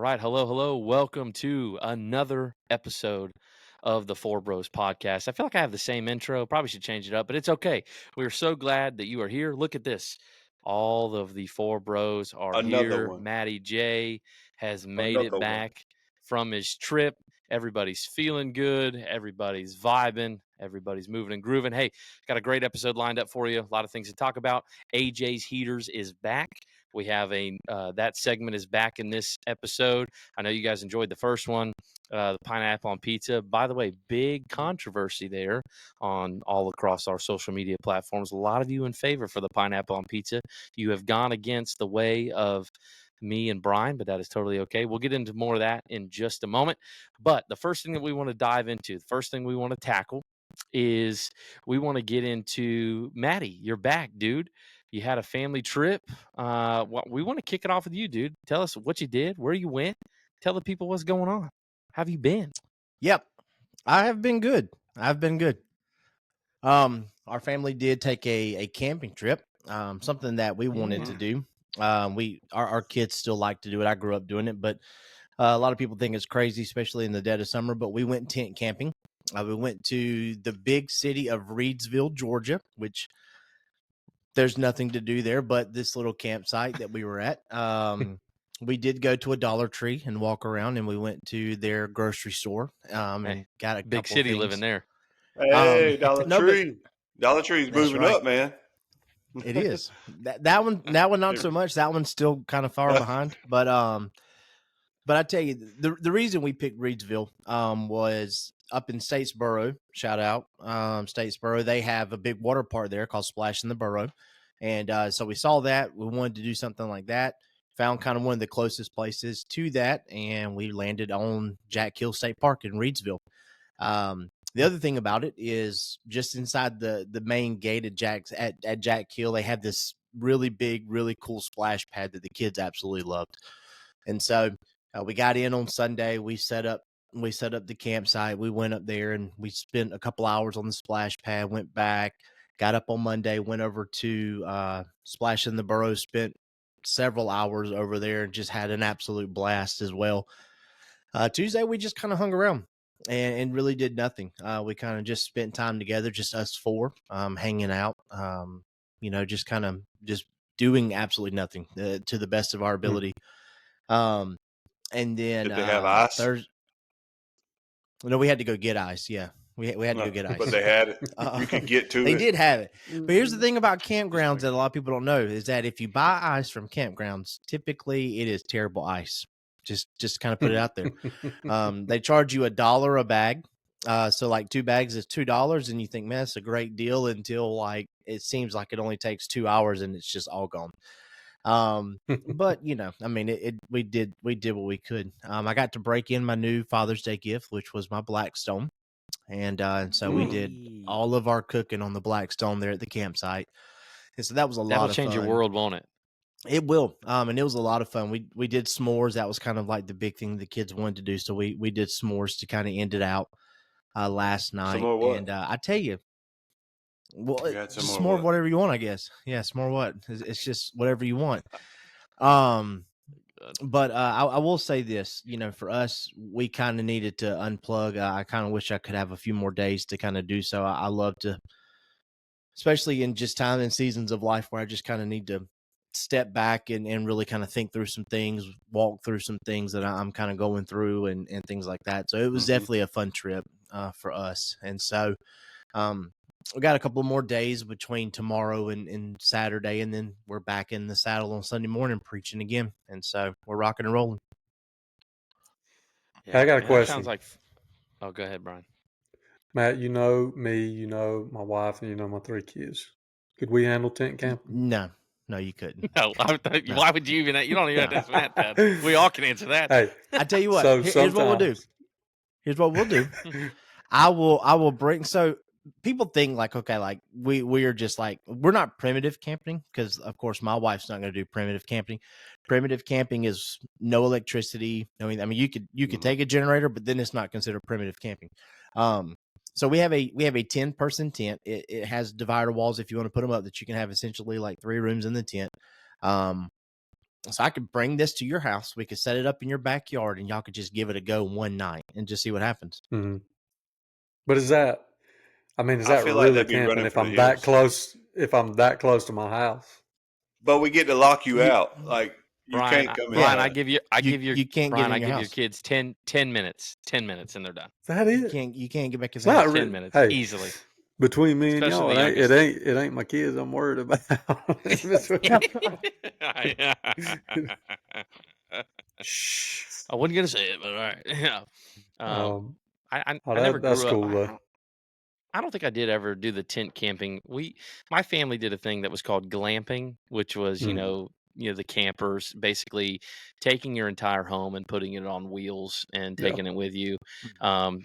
All right. Hello, hello. Welcome to another episode of the Four Bros podcast. I feel like I have the same intro. Probably should change it up, but it's okay. We are so glad that you are here. Look at this. All of the Four Bros are Another here. one. Matty J has made it Another one. back from his trip. Everybody's feeling good. Everybody's vibing. Everybody's moving and grooving. Hey, got a great episode lined up for you. A lot of things to talk about. AJ's Heaters is back. We have that segment is back in this episode. I know you guys enjoyed the first one, the pineapple on pizza. By the way, big controversy there on all across our social media platforms. A lot of you in favor for the pineapple on pizza. You have gone against the way of me and Brian, but that is totally okay. We'll get into more of that in just a moment. But the first thing that we want to dive into, the first thing we want to tackle is we want to get into Matty. You're back, dude. You had a family trip. We want to kick it off with you, dude. Tell us what you did, where you went. Tell the people what's going on. How have you been? Yep, I have been good. I've been good. Our family did take a camping trip. Something that we wanted to do. Our kids still like to do it. I grew up doing it, but a lot of people think it's crazy, especially in the dead of summer. But we went tent camping. We went to the big city of Reedsville, Georgia, which there's nothing to do there but this little campsite that we were at. We did go to a Dollar Tree and walk around, and we went to their grocery store and got a Big couple city things. living there. Hey, Dollar no, Tree. Dollar Tree's moving right. up, man. It is. That one not so much. That one's still kind of far behind. But I tell you, the reason we picked Reedsville was up in Statesboro. Shout out Statesboro. They have a big water park there called Splash in the Borough. And so we saw that. We wanted to do something like that. Found kind of one of the closest places to that, and we landed on Jack Hill State Park in Reedsville. The other thing about it is just inside the main gate at Jack Hill, they have this really big, really cool splash pad that the kids absolutely loved. And so we got in on Sunday. We set up the campsite. We went up there and we spent a couple hours on the splash pad. Went back, got up on Monday, went over to Splash in the Borough, spent several hours over there and just had an absolute blast as well. Tuesday we just kind of hung around and really did nothing. We kind of just spent time together, just us four, hanging out, just doing absolutely nothing to the best of our ability. And then Did they have ice? No, we had to go get ice. Yeah, we had to go get ice. But they had it. You could get to it. They did have it. But here's the thing about campgrounds that a lot of people don't know is that if you buy ice from campgrounds, typically it is terrible ice. Just kind of put it out there. They charge you $1 a bag. So like 2 bags is $2, and you think, man, that's a great deal until like it seems like it only takes 2 hours and it's just all gone. But I mean, we did what we could. I got to break in my new Father's Day gift, which was my Blackstone. And so we did all of our cooking on the Blackstone there at the campsite. And so that was a lot of fun. That'll change your world, won't it? It will. And it was a lot of fun. We did s'mores. That was kind of like the big thing the kids wanted to do. So we did s'mores to kind of end it out last night. And I tell you, well, s'more whatever you want, I guess. Yeah, s'more what? It's just whatever you want. But I will say this, for us, we kind of needed to unplug. I kind of wish I could have a few more days to kind of do so. I love to, especially in just time and seasons of life where I just kind of need to step back and really kind of think through some things, walk through some things that I'm kind of going through and things like that. So it was definitely a fun trip for us. And so we got a couple more days between tomorrow and Saturday, and then we're back in the saddle on Sunday morning preaching again. And so we're rocking and rolling. Yeah, I got a question. Sounds like. Oh, go ahead, Brian. Matt, you know me, you know my wife, and you know my 3 kids. Could we handle tent camping? No, you couldn't. No, why would you even? You don't even have to ask Matt that. We all can answer that. Hey, I tell you what. Here's what we'll do. Here's what we'll do. I will bring. So people think like, okay, like we are just like, we're not primitive camping because of course my wife's not going to do primitive camping. Primitive camping is no electricity. I mean, you could take a generator, but then it's not considered primitive camping. So we have a 10-person tent. It has divider walls if you want to put them up that you can have essentially like 3 rooms in the tent. So I could bring this to your house. We could set it up in your backyard, and y'all could just give it a go one night and just see what happens. Mm-hmm. But is that I feel like really that'd be camping running if for the I'm that hills. close? If I'm that close to my house, But we get to lock you You, out. Like you Brian, can't come Brian, yeah, inside. I give your you can't get Brian, in I your give your house. kids 10 minutes, 10 minutes, and they're done. is that it? You can't get back in It's the not house. 10 really. minutes Hey, easily, between me and especially y'all, the it youngest. ain't my kids I'm worried about. Shh. I wasn't gonna say it, but all right. Yeah. Um, Um, I never that's grew up. cool though. I don't think I did ever do the tent camping. My family did a thing that was called glamping, which was Mm, the campers basically taking your entire home and putting it on wheels and yeah. taking it with you. Um,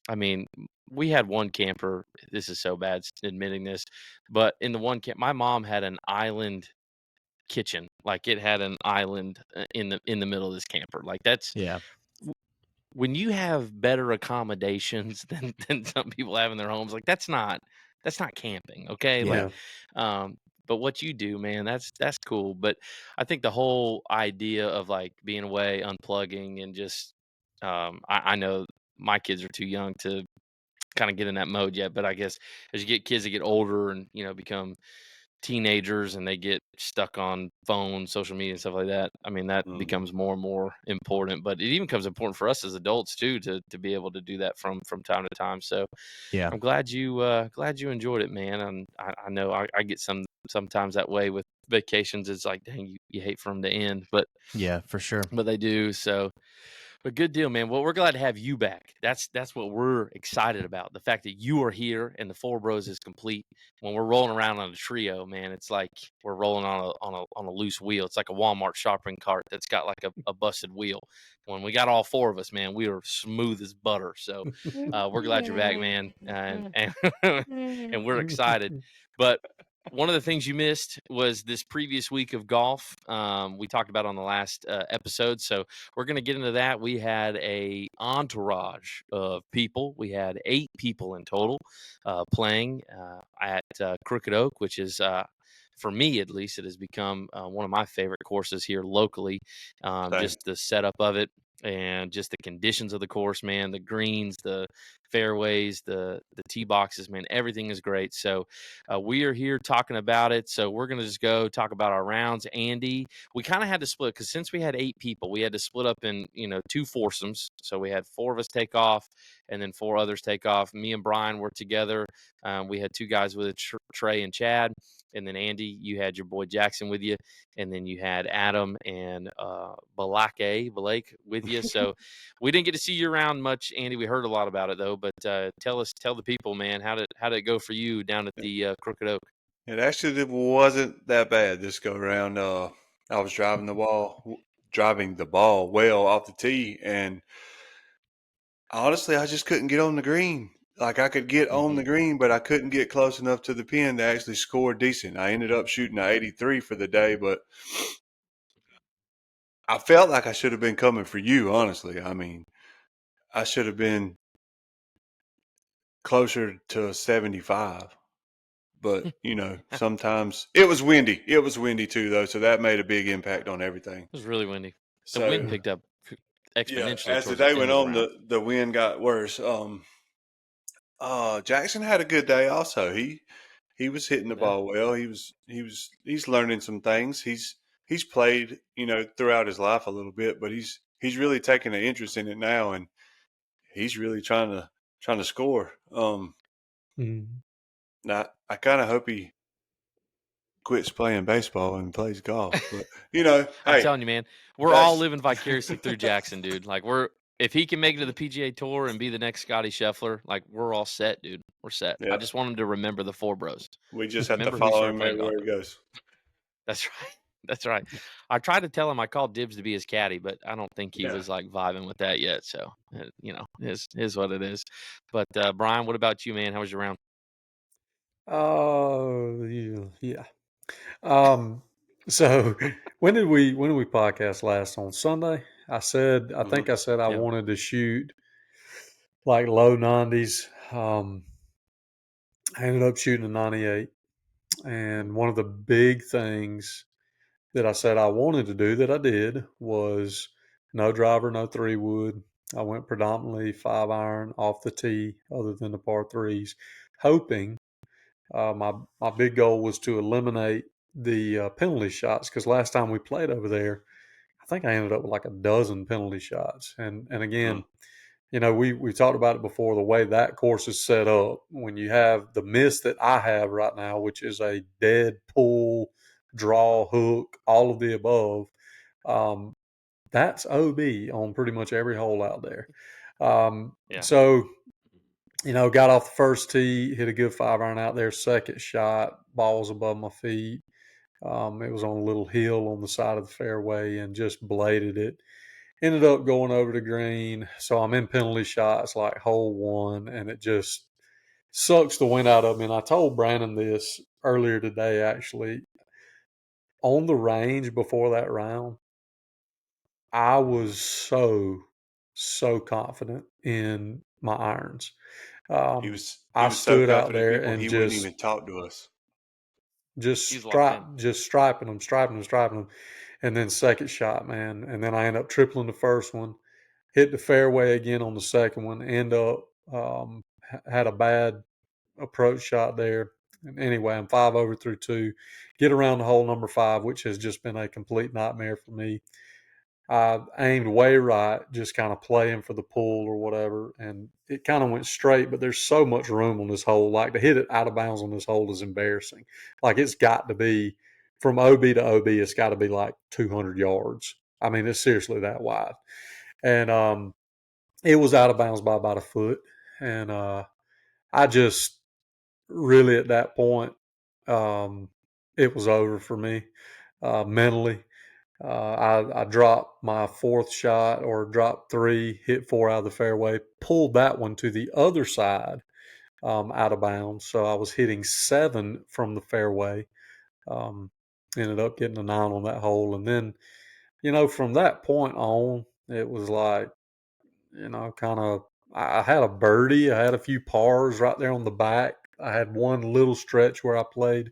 I mean, we had one camper. This is so bad admitting this, but in the one camp, my mom had an island kitchen. Like it had an island in the middle of this camper. Like that's Yeah, when you have better accommodations than some people have in their homes, like that's not camping, okay? yeah, Like, Yeah. but what you do, man, that's cool. But I think the whole idea of like being away, unplugging, and just I know my kids are too young to kind of get in that mode yet, but I guess as you get kids that get older and become teenagers and they get stuck on phones, social media, and stuff like that. I mean, that Mhm. becomes more and more important. But it even becomes important for us as adults too to be able to do that from time to time. So yeah, I'm glad you enjoyed it, man. And I know I get sometimes that way with vacations. It's like, dang, you hate for them to end, yeah, for sure. but they do. So but good deal, man. Well, we're glad to have you back. That's what we're excited about. The fact that you are here and the Four Bros is complete. When we're rolling around on a trio, man, it's like we're rolling on a loose wheel. It's like a Walmart shopping cart that's got like a busted wheel. When we got all four of us, man, we were smooth as butter. So we're glad you're back, man, and and we're excited. But one of the things you missed was this previous week of golf. We talked about on the last episode. So we're going to get into that. We had a entourage of people. We had 8 people in total playing at Crooked Oak, which is for me at least, it has become one of my favorite courses here locally. Same. Just the setup of it and just the conditions of the course, man, the greens, the fairways, the tee boxes, man, everything is great. So we are here talking about it. So we're going to just go talk about our rounds. Andy, we kind of had to split because since we had 8 people, we had to split up in 2 foursomes. So we had 4 of us take off, and then 4 others take off. Me and Brian were together. We had 2 guys with Trey and Chad, and then Andy, you had your boy Jackson with you, and then you had Adam and Blake with you. So we didn't get to see you around much, Andy. We heard a lot about it though. But tell the people, man, how did it go for you down at the Crooked Oak? It actually wasn't that bad this go around. I was driving the ball well off the tee, and honestly, I just couldn't get on the green. Like I could get on Mm-hmm. the green, but I couldn't get close enough to the pin to actually score decent. I ended up shooting a 83 for the day, but I felt like I should have been coming for you. Honestly, I mean, I should have been closer to 75. But It sometimes it was windy. It was windy too, though, so that made a big impact on everything. was really windy. The wind So picked up yeah, exponentially as the towards the day end went of the on, round. the wind got worse. Jackson had a good day. Also, he was hitting the Yeah. ball well. He's learning some things. He's played throughout his life a little bit, but he's really taking an interest in it now, and he's really trying to score. Mm. Now I kind of hope he quits playing baseball and plays golf, but I'm hey, telling you, man, we're all that's living vicariously through Jackson, dude. Like if he can make it to the PGA Tour and be the next Scotty Scheffler, like we're all set, dude. We're set. I yeah. just want him to remember the Four Bros. We just have to Remember who follow started him playing golf everywhere he with. goes. That's right. That's right. I tried to tell him I called dibs to be his caddy, but I don't think he Yeah. was like vibing with that yet. So is what it is. But Brian, what about you, man? How was your round? Oh, yeah. Um, so when did we podcast last on Sunday? I Hmm. think I said I Yeah. wanted to shoot like low 90s. I ended up shooting a 98, and one of the big things that I said I wanted to do that I did was no driver, no 3-wood. I went predominantly 5-iron off the tee, other than the par threes, hoping my big goal was to eliminate the penalty shots, because last time we played over there, I think I ended up with like a dozen penalty shots. And again, we talked about it before, the way that course is set up, when you have the miss that I have right now, which is a dead pull, draw, hook, all of the above, that's OB on pretty much every hole out there. Yeah. So, got off the first tee, hit a good 5-iron out there, second shot, ball was above my feet. It was on a little hill on the side of the fairway and just bladed it. Ended up going over the green. So I'm in penalty shots like hole one, and it just sucks the wind out of me. And I told Brandon this earlier today, actually. On the range before that round, I was so confident in my irons. He was I so stood out confident, there people, and he wouldn't even talk to us. He's locked in. just striping them. And then second shot, man. And then I end up tripling the first one, hit the fairway again on the second one, end up had a bad approach shot there. And anyway, I'm 5 over through 2, get around to hole number 5, which has just been a complete nightmare for me. I aimed way right, just kind of playing for the pull or whatever, and it kind of went straight, but there's so much room on this hole. Like, to hit it out of bounds on this hole is embarrassing. Like, it's got to be, from OB to OB, it's got to be like 200 yards. I mean, it's seriously that wide. And it was out of bounds by about a foot. And I just really, at that point, it was over for me mentally. I dropped my fourth shot, or dropped 3, hit 4 out of the fairway, pulled that one to the other side out of bounds. So I was hitting 7 from the fairway. Ended up getting a 9 on that hole. And then, from that point on, it was like, kind of, I had a birdie. I had a few pars right there on the back. I had one little stretch where I played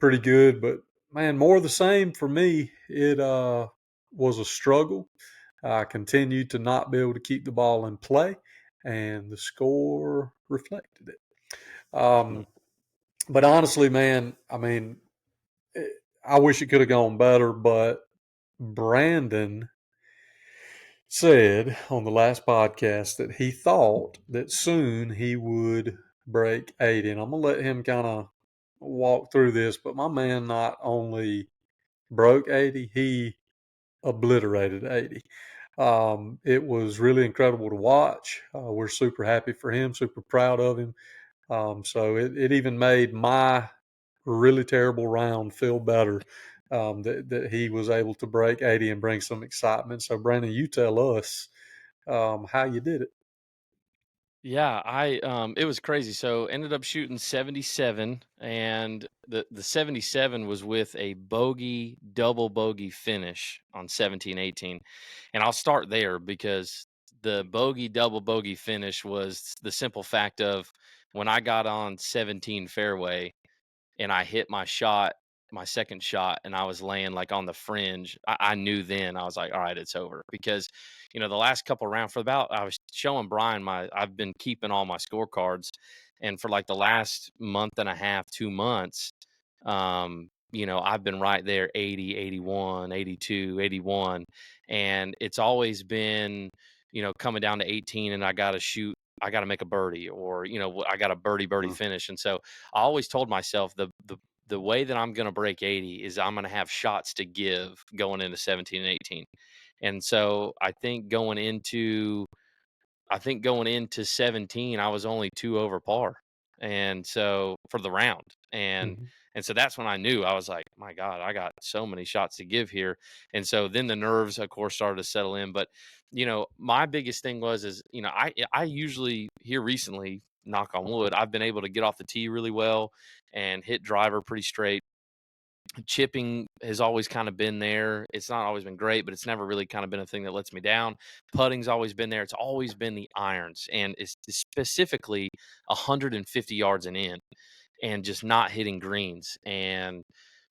pretty good, but man, more of the same for me. It was a struggle. I continued to not be able to keep the ball in play, and the score reflected it. But honestly, man, I mean, I wish it could have gone better, but Brandon said on the last podcast that he thought that soon he would break 80. And I'm going to let him kind of walk through this, but my man not only broke 80, he obliterated 80. It was really incredible to watch. We're super happy for him, super proud of him. So it even made my really terrible round feel better, that he was able to break 80 and bring some excitement. So, Brandon, you tell us how you did it. Yeah, it was crazy. So ended up shooting 77, and the 77 was with a double bogey finish on 17, 18. And I'll start there because the double bogey finish was the simple fact of when I got on 17 fairway and I hit my second shot, and I was laying like on the fringe. I knew then. I was like, all right, it's over. Because, the last couple rounds I was showing Brian I've been keeping all my scorecards. And for like the last month and a half, 2 months, I've been right there 80, 81, 82, 81. And it's always been, coming down to 18, and I got to make a birdie, or, I got a birdie finish. And so I always told myself the way that I'm going to break 80 is I'm going to have shots to give going into 17 and 18. And so I think going into 17, I was only 2 over par. And so for the round, and Mhm. and so that's when I knew. I was like, my God, I got so many shots to give here. And so then the nerves, of course, started to settle in. But, my biggest thing I usually, here recently, knock on wood, I've been able to get off the tee really well and hit driver pretty straight. Chipping has always kind of been there. It's not always been great, but it's never really kind of been a thing that lets me down. Putting's always been there. It's always been the irons, and it's specifically 150 yards and in, and just not hitting greens. And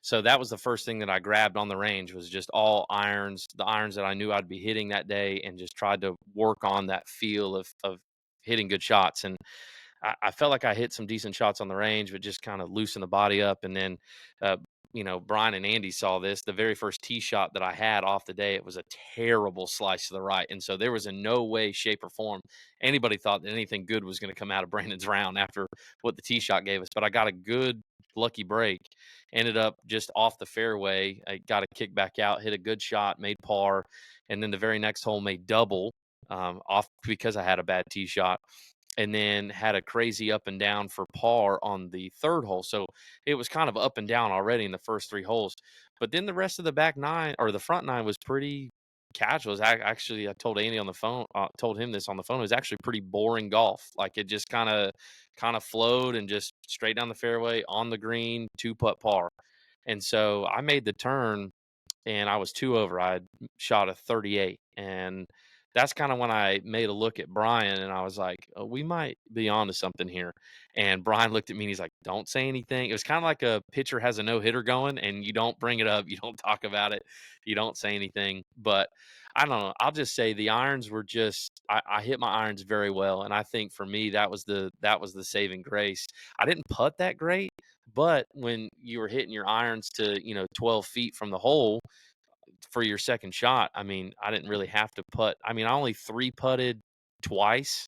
So that was the first thing that I grabbed on the range, was just all irons, the irons that I knew I'd be hitting that day, and just tried to work on that feel of hitting good shots. And I felt like I hit some decent shots on the range, but just kind of loosen the body up. And then, uh, Brian and Andy saw this. The very first tee shot that I had off the day, it was a terrible slice to the right. And so there was in no way, shape, or form anybody thought that anything good was going to come out of Brandon's round after what the tee shot gave us. But I got a good, lucky break. Ended up just off the fairway. I got a kick back out, hit a good shot, made par. And then the very next hole made double off because I had a bad tee shot, and then had a crazy up and down for par on the third hole. So it was kind of up and down already in the first 3 holes. But then the rest of the back nine, or the front nine, was pretty casual. It was actually, I told Andy on the phone, told him this on the phone. It was actually pretty boring golf. Like, it just kind of flowed and just straight down the fairway on the green, 2-putt par. And so I made the turn and I was 2 over. I had shot a 38, and that's kind of when I made a look at Brian, and I was like, oh, we might be onto something here. And Brian looked at me and he's like, don't say anything. It was kind of like a pitcher has a no-hitter going and you don't bring it up, you don't talk about it, you don't say anything. But I don't know. I'll just say the irons were just, I hit my irons very well. And I think for me, that was the saving grace. I didn't putt that great, but when you were hitting your irons to, 12 feet from the hole for your second shot, I mean, I didn't really have to putt. I mean, I only 3-putted twice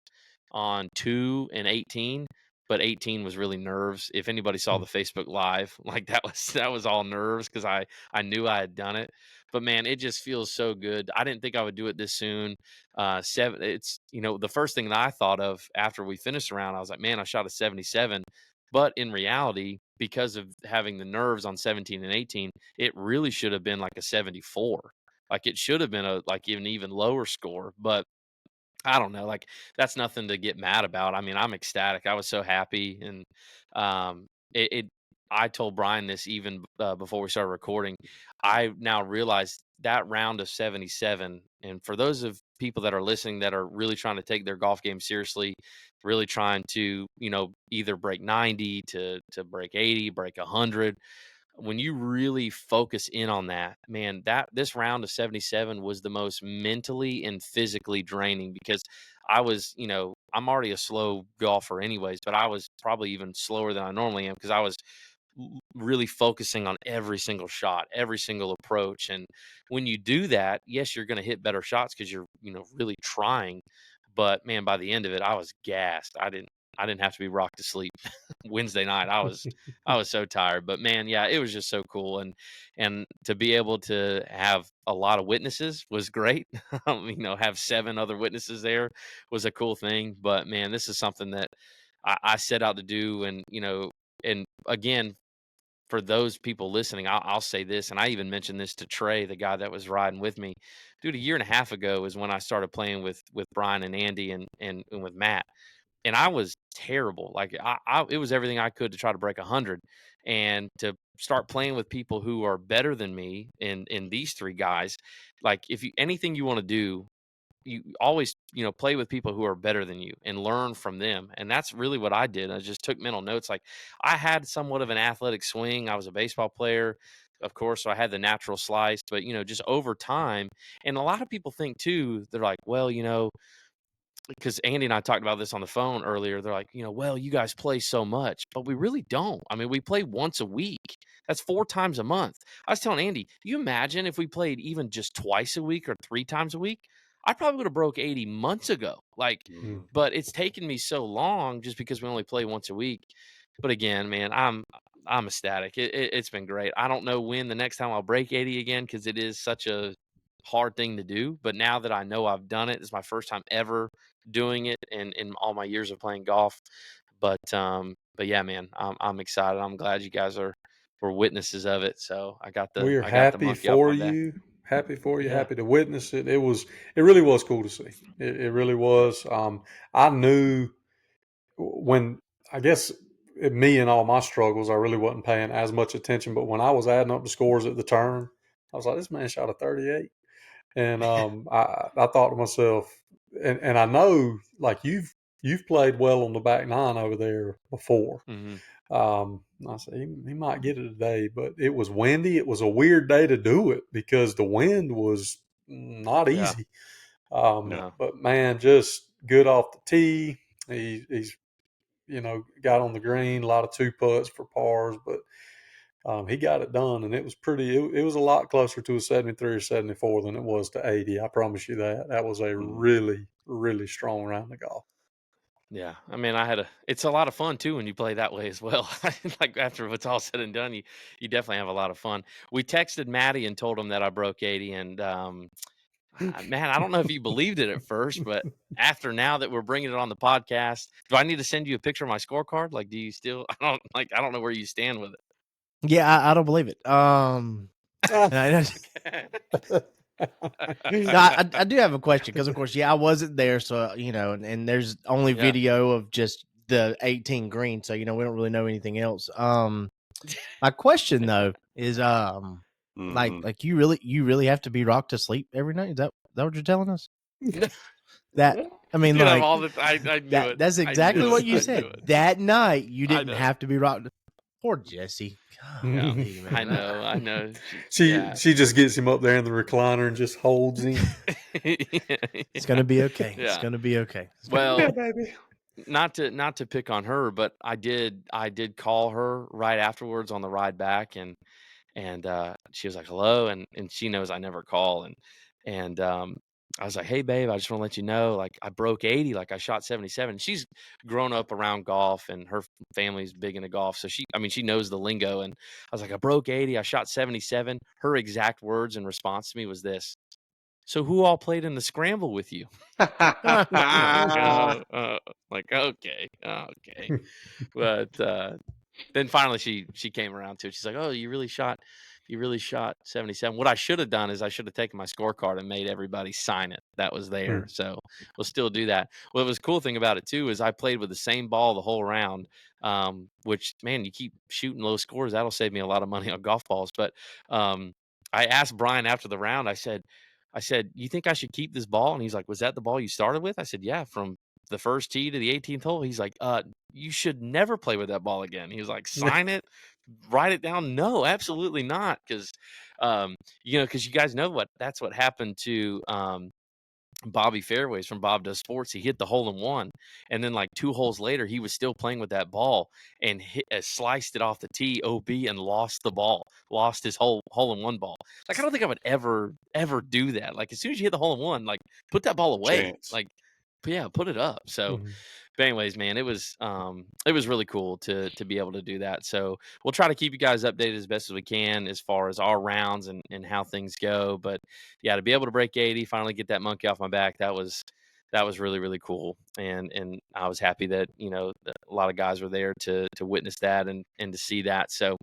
on 2 and 18, but 18 was really nerves. If anybody saw the Facebook Live, like, that was all nerves, because I knew I had done it. But man, it just feels so good. I didn't think I would do it this soon. It's the first thing that I thought of after we finished around, I was like, man, I shot a 77. But in reality, because of having the nerves on 17 and 18, it really should have been like a 74. Like, it should have been like an even lower score. But I don't know, like, that's nothing to get mad about. I mean, I'm ecstatic. I was so happy. And it I told Brian this even before we started recording. I now realize that round of 77, and for those of people that are listening that are really trying to take their golf game seriously, really trying to, either break 90, to break 80, break 100, when you really focus in on that, man, that this round of 77 was the most mentally and physically draining, because I'm already a slow golfer anyways, but I was probably even slower than I normally am, because I was really focusing on every single shot, every single approach. And when you do that, yes, you're going to hit better shots because you're, really trying. But man, by the end of it, I was gassed. I didn't have to be rocked to sleep. Wednesday night, I was so tired. But man, yeah, it was just so cool. And to be able to have a lot of witnesses was great. Have 7 other witnesses there was a cool thing. But man, this is something that I set out to do. And again, for those people listening, I'll say this, and I even mentioned this to Trey, the guy that was riding with me. Dude, a year and a half ago is when I started playing with Brian and Andy, and with Matt, and I was terrible. Like, it was everything I could to try to break 100, and to start playing with people who are better than me, in these 3 guys. Like, if anything you want to do, you always, play with people who are better than you and learn from them. And that's really what I did. I just took mental notes. Like, I had somewhat of an athletic swing. I was a baseball player, of course, so I had the natural slice. But just over time, and a lot of people think too, they're like, well, because Andy and I talked about this on the phone earlier. They're like, well, you guys play so much, but we really don't. I mean, we play once a week. That's 4 times a month. I was telling Andy, do you imagine if we played even just twice a week or 3 times a week? I probably would have broke 80 months ago. Like, Mhm. but it's taken me so long just because we only play once a week. But again, man, I'm ecstatic. It's been great. I don't know when the next time I'll break 80 again, because it is such a hard thing to do. But now that I know I've done it, it's my first time ever doing it in all my years of playing golf. But yeah, man, I'm excited. I'm glad you guys were witnesses of it. So I got the We are I got the happy monkey off for my back. you. Happy for you. Yeah. Happy to witness it. It really was cool to see. It really was. I knew when, I guess, me and all my struggles, I really wasn't paying as much attention. But when I was adding up the scores at the turn, I was like, this man shot a 38. And I thought to myself, and I know, like, you've played well on the back nine over there before. Hmm. I said he might get it today, but it was windy. It was a weird day to do it because the wind was not Yeah. easy. No. But man, just good off the tee. He's got on the green, a lot of 2 putts for pars, but he got it done, and it was pretty. It was a lot closer to a 73 or 74 than it was to 80. I promise you that. That was a really, really strong round of golf. Yeah, I mean, it's a lot of fun too when you play that way as well. Like after it's all said and done, you definitely have a lot of fun. We texted Matty and told him that I broke 80, and man, I don't know if he believed it at first, but after now that we're bringing it on the podcast, do I need to send you a picture of my scorecard? Like, do you still? I don't know where you stand with it. Yeah, I don't believe it. And I do have a question because, of course, I wasn't there, so and there's only Yeah. video of just the 18 green, so we don't really know anything else. My question though is, like you really have to be rocked to sleep every night? Is that what you're telling us? That I mean, Dude, like I knew it. that's I exactly knew what it. you I said. knew it. That night you I didn't know. have to be rocked. Poor Jesse. Yeah, Golly, I man. know. She just gets him up there in the recliner and just holds him. It's gonna be okay. Yeah. It's gonna be okay. Well, baby. not to pick on her, but I did call her right afterwards on the ride back, and she was like, "Hello," and she knows I never call, and I was like, "Hey, babe, I just want to let you know, like, I broke 80, like, I shot 77." She's grown up around golf, and her family's big into golf, so she knows the lingo. And I was like, "I broke 80, I shot 77." Her exact words in response to me was this: "So who all played in the scramble with you?" Like, okay, but then finally she came around to it. She's like, "Oh, you really shot 77." What I should have done is I should have taken my scorecard and made everybody sign it that was there. So we'll still do that. Well, the cool thing about it too is I played with the same ball the whole round. Which, man, you keep shooting low scores, that'll save me a lot of money on golf balls. But I asked Brian after the round. I said, "You think I should keep this ball?" And he's like, "Was that the ball you started with?" I said, "Yeah, from the first tee to the 18th hole." He's like, "You should never play with that ball again." He was like, "Sign it, write it down." No, absolutely not, because because you guys know that's what happened to Bobby Fairways from Bob Does Sports. He hit the hole in one, and then like 2 holes later, he was still playing with that ball and sliced it off the tee OB and lost the ball, lost his hole in one ball. Like, I don't think I would ever do that. Like, as soon as you hit the hole in one, like, put that ball away. Chance. Like, yeah, put it up. So, but anyways, man, it was really cool to be able to do that. So we'll try to keep you guys updated as best as we can as far as our rounds and how things go. But yeah, to be able to break 80, finally get that monkey off my back, that was really, really cool. And I was happy that that a lot of guys were there to witness that and to see that. So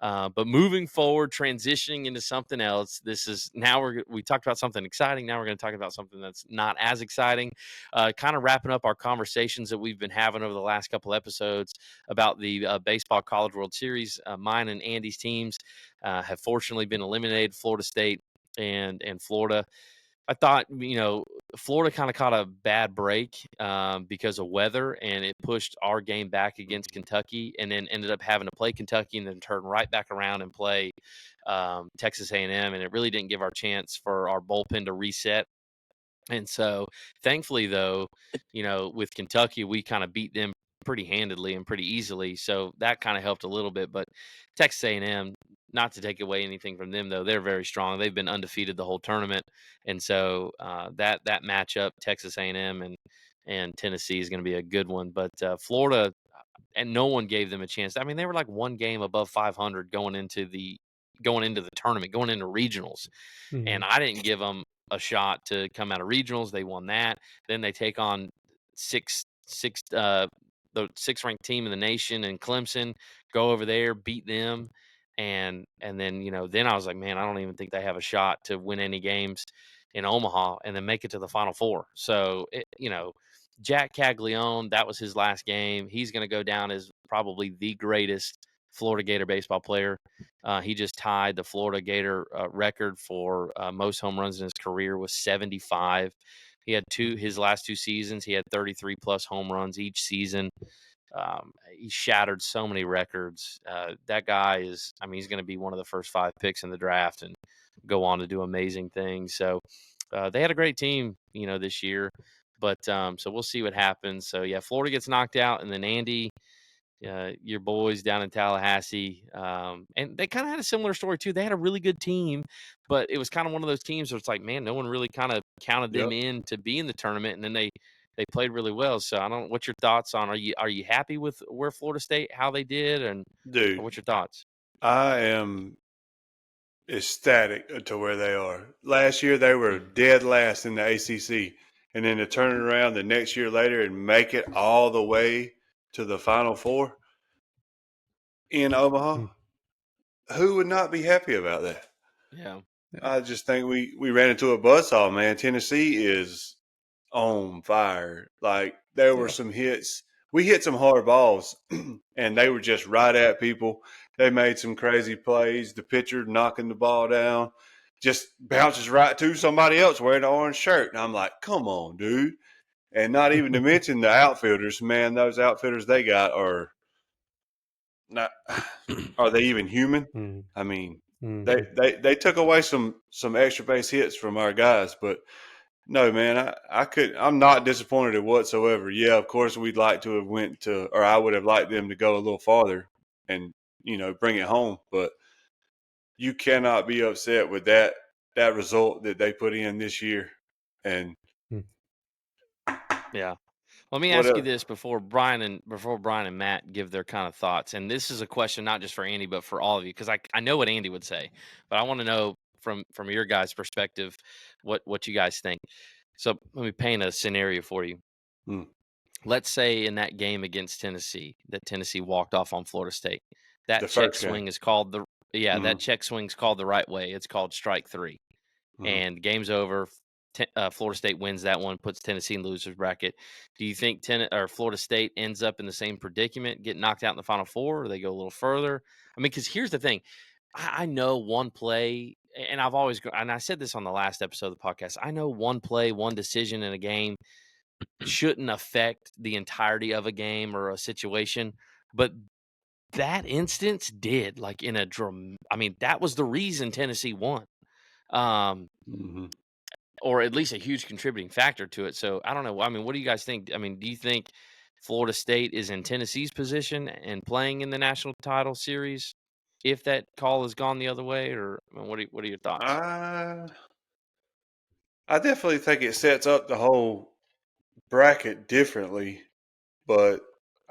but moving forward, transitioning into something else. This is now we talked about something exciting. Now we're going to talk about something that's not as exciting. Kind of wrapping up our conversations that we've been having over the last couple episodes about the baseball College World Series. Mine and Andy's teams have fortunately been eliminated. Florida State and Florida. I thought, Florida kind of caught a bad break because of weather, and it pushed our game back against Kentucky, and then ended up having to play Kentucky and then turn right back around and play Texas A&M, and it really didn't give our chance for our bullpen to reset. And so, thankfully, though, with Kentucky, we kind of beat them pretty handedly and pretty easily. So that kind of helped a little bit. But Texas A&M, not to take away anything from them, though, they're very strong. They've been undefeated the whole tournament, and so that matchup, Texas A&M and Tennessee, is going to be a good one. But Florida, and no one gave them a chance. I mean, they were like one game above 500 going into the tournament, going into regionals. And I didn't give them a shot to come out of regionals. They won that. Then they take on the 6th ranked team in the nation in Clemson, go over there, beat them. And then, then I was like, man, I don't even think they have a shot to win any games in Omaha and then make it to the Final Four. So, Jack Caglione, that was his last game. He's going to go down as probably the greatest Florida Gator baseball player. He just tied the Florida Gator record for most home runs in his career with 75. He had his last 2 seasons. He had 33 plus home runs each season. He shattered so many records. That guy is, I mean, he's going to be one of the first 5 picks in the draft and go on to do amazing things. So they had a great team, this year. But so we'll see what happens. So yeah, Florida gets knocked out, and then Andy, your boys down in Tallahassee, and they kind of had a similar story too. They had a really good team, but it was kind of one of those teams where it's like, man, no one really kind of counted them Yep. in to be in the tournament, and then they played really well. So I don't. What's your thoughts on? Are you happy with where Florida State, how they did, and Dude, what's your thoughts? I am ecstatic to where they are. Last year they were Mhm. dead last in the ACC, and then to turn it around the next year later and make it all the way to the Final Four in Omaha. Mm. Who would not be happy about that? Yeah, I just think we ran into a buzzsaw, man. Tennessee is on fire. Like there were Yeah. some hits. We hit some hard balls, and they were just right at people. They made some crazy plays. The pitcher knocking the ball down just bounces right to somebody else wearing an orange shirt. And I'm like, come on, dude. And not even to mention the outfielders, man. Those outfielders they got are not. Are they even human? Mm. I mean, they Mhm. they they took away some extra base hits from our guys, but no, man, I'm not disappointed whatsoever. Yeah, of course we'd like to have went to, or I would have liked them to go a little farther and bring it home. But you cannot be upset with that result that they put in this year. And Mm. yeah. Let me what ask you else? this before Brian and Matt give their kind of thoughts. And this is a question not just for Andy, but for all of you, because I know what Andy would say, but I want to know from your guys' perspective what you guys think. So let me paint a scenario for you. Hmm, Let's say in that game against Tennessee that Tennessee walked off on Florida State. That the check first game. swing is called Hmm, that check swing's called the right way. It's called strike 3, hmm. and game's over. Florida State wins that one, puts Tennessee in losers bracket. Do you think Florida State ends up in the same predicament, get knocked out in the Final Four, or they go a little further? I mean, because here's the thing: I know one play, and and I said this on the last episode of the podcast. I know one play, one decision in a game shouldn't affect the entirety of a game or a situation, but that instance did. Like in a drum, I mean, that was the reason Tennessee won. Um, Hmm. or at least a huge contributing factor to it. So I don't know. I mean, what do you guys think? I mean, do you think Florida State is in Tennessee's position and playing in the national title series if that call has gone the other way, or I mean, what are your thoughts? I I definitely think it sets up the whole bracket differently, but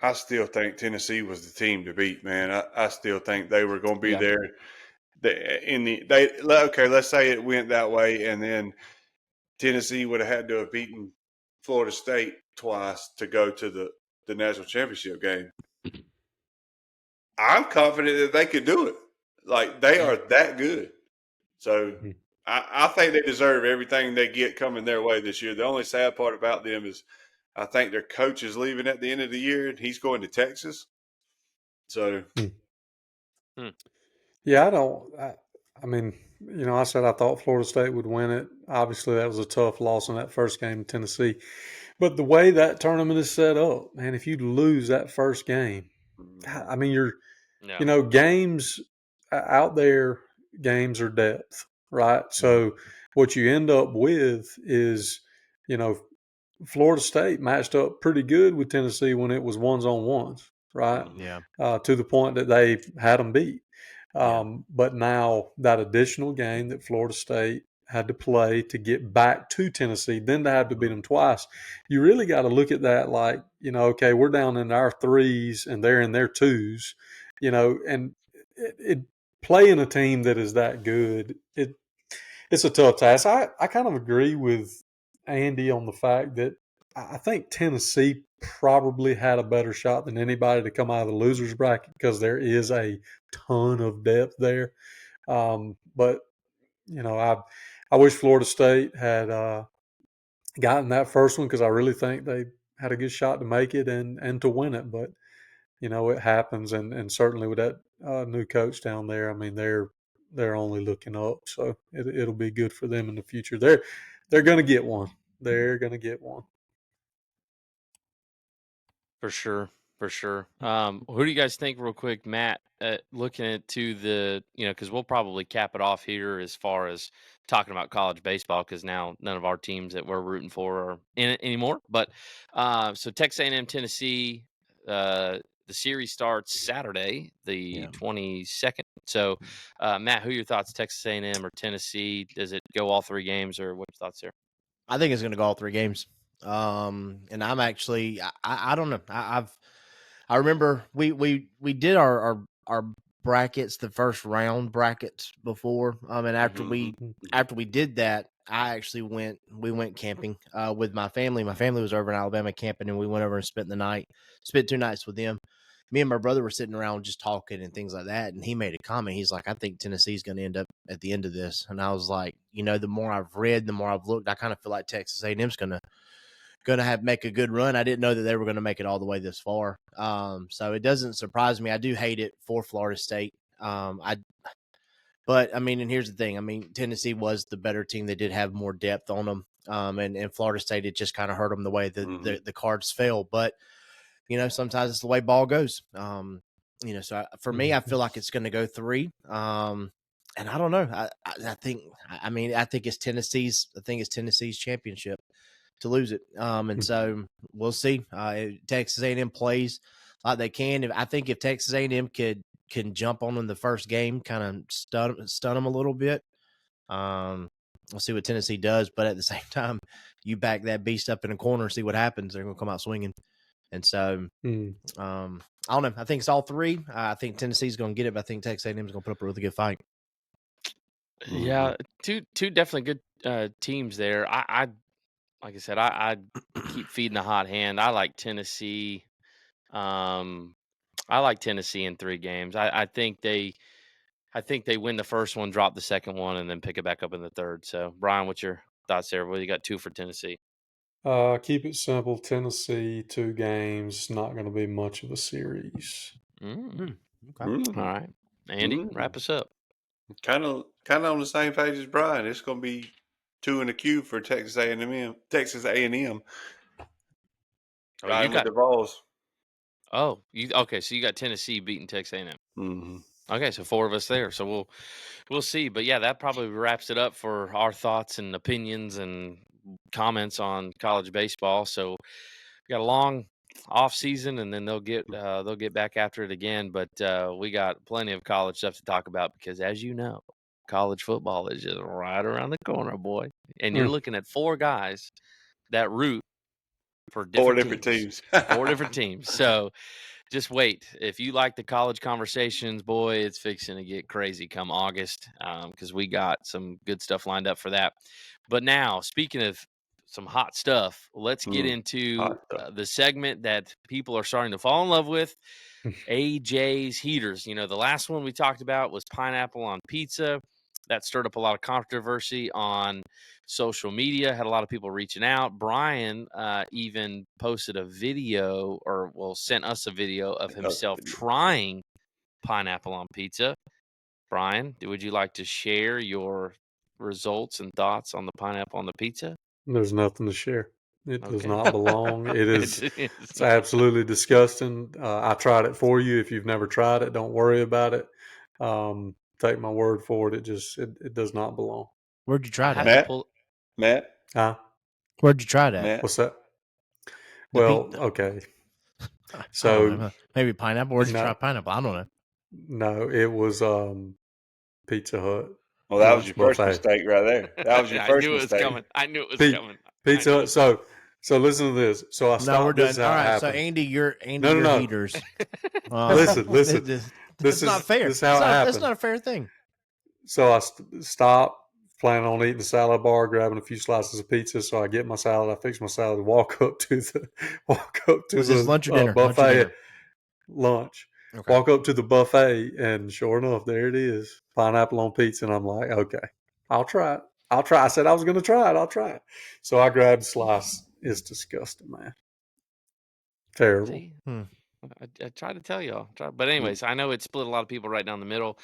I still think Tennessee was the team to beat, man. I still think they were going to be Yeah, there. Okay, let's say it went that way, and then Tennessee would have had to have beaten Florida State twice to go to the national championship game. I'm confident that they could do it. Like they yeah, are that good. So Mm. I think they deserve everything they get coming their way this year. The only sad part about them is I think their coach is leaving at the end of the year and he's going to Texas. So Mm. hmm, Yeah, I mean, I said I thought Florida State would win it. Obviously, that was a tough loss in that first game in Tennessee. But the way that tournament is set up, man, if you lose that first game, God, I mean, yeah, games out there, games are depth, right? mhm, So what you end up with is, you know, Florida State matched up pretty good with Tennessee when it was ones on ones, right? mhm, Yeah. To the point that they had them beat. Yeah. But now that additional game that Florida State had to play to get back to Tennessee, then to have to beat mhm, them twice, you really got to look at that like, okay, we're down in our threes and they're in their twos, and it playing a team that is that good, it's a tough task. I kind of agree with Andy on the fact that I think Tennessee probably had a better shot than anybody to come out of the losers bracket because there is a ton of depth there. But I wish Florida State had gotten that first one because I really think they had a good shot to make it and to win it. But it happens, and certainly with that new coach down there, I mean they're only looking up, so it'll be good for them in the future. They're going to get one. They're going to get one. for sure. For sure. Who do you guys think, real quick, Matt? Looking into the, because we'll probably cap it off here as far as talking about college baseball, because now none of our teams that we're rooting for are in it anymore. But so Texas A&M, Tennessee, the series starts Saturday, the 22nd. So, Matt, who are your thoughts? Texas A&M or Tennessee? Does it go all 3 games, or what's your thoughts there? I think it's going to go all 3 games. And I'm actually, I don't know. I remember we did our brackets, the first round brackets before. And after we did that, we went camping with my family. My family was over in Alabama camping, and we went over and spent 2 nights with them. Me and my brother were sitting around just talking and things like that, and he made a comment. He's like, "I think Tennessee's going to end up at the end of this." And I was like, the more I've read, the more I've looked, I kind of feel like Texas A&M's going to make a good run. I didn't know that they were going to make it all the way this far. So it doesn't surprise me. I do hate it for Florida State. But I mean, and here's the thing. I mean, Tennessee was the better team. They did have more depth on them. And Florida State, it just kind of hurt them the way the cards fell. But, sometimes it's the way ball goes. So for me, I feel like it's going to go 3. And I don't know. I think it's Tennessee's championship to lose it. And so we'll see. Texas A&M plays like they can. If Texas A&M can jump on in the first game, kind of stun them a little bit. We'll see what Tennessee does. But at the same time, you back that beast up in a corner and see what happens. They're going to come out swinging. And so, I don't know. I think it's all 3. I think Tennessee's going to get it, but I think Texas A&M is going to put up a really good fight. Yeah, two definitely good teams there. I like I said, I keep feeding the hot hand. I like Tennessee. I like Tennessee in 3 games. I think they win the first one, drop the second one, and then pick it back up in the third. So, Brian, what's your thoughts there? Well, you got 2 for Tennessee. Keep it simple. Tennessee, 2 games. Not going to be much of a series. Okay. All right, Andy, wrap us up. Kind of on the same page as Brian. It's going to be 2 in the queue for Texas A&M. Texas A&M. Oh, you got the balls. Oh, okay? So you got Tennessee beating Texas A&M. Mm-hmm. Okay, so 4 of us there. So we'll see. But yeah, that probably wraps it up for our thoughts and opinions and comments on college baseball. So we got a long off season, and then they'll get back after it again. But we got plenty of college stuff to talk about because, as you know, college football is just right around the corner, boy. And you're looking at 4 guys that root for 4 different teams. 4 different teams. So just wait. If you like the college conversations, boy, it's fixing to get crazy come August because we got some good stuff lined up for that. But now, speaking of some hot stuff, let's get into the segment that people are starting to fall in love with, AJ's Heaters. The last one we talked about was pineapple on pizza. That stirred up a lot of controversy on social media, had a lot of people reaching out. Brian even posted a video sent us a video of himself trying pineapple on pizza. Brian, would you like to share your results and thoughts on the pineapple on the pizza? There's nothing to share. It does Okay. not belong. It's absolutely disgusting. I tried it for you. If you've never tried it, don't worry about it. Take my word for it. It does not belong. Where'd you try that? Matt? Huh? Where'd you try that? Matt? What's that? Well, okay. So maybe pineapple. Where'd you try pineapple? I don't know. No, it was Pizza Hut. Well, that was your first mistake right there. That was your first mistake. I knew it was coming. Pizza Hut. So listen to this. So I stopped. No, we're done. This is all how right. it So happened. Andy, your heaters. Listen. This is not fair. This is how it happened. That's not a fair thing. So I stopped, planning on eating the salad bar, grabbing a few slices of pizza. So I get my salad, I fix my salad, walk up to the Was this lunch or dinner? buffet. Lunch. Okay. Walk up to the buffet, and sure enough, there it is, pineapple on pizza. And I'm like, okay, I'll try it. I said I was going to try it. I'll try it. So I grabbed a slice. It's disgusting, man. Terrible. See? I tried to tell y'all. But anyways, I know it split a lot of people right down the middle.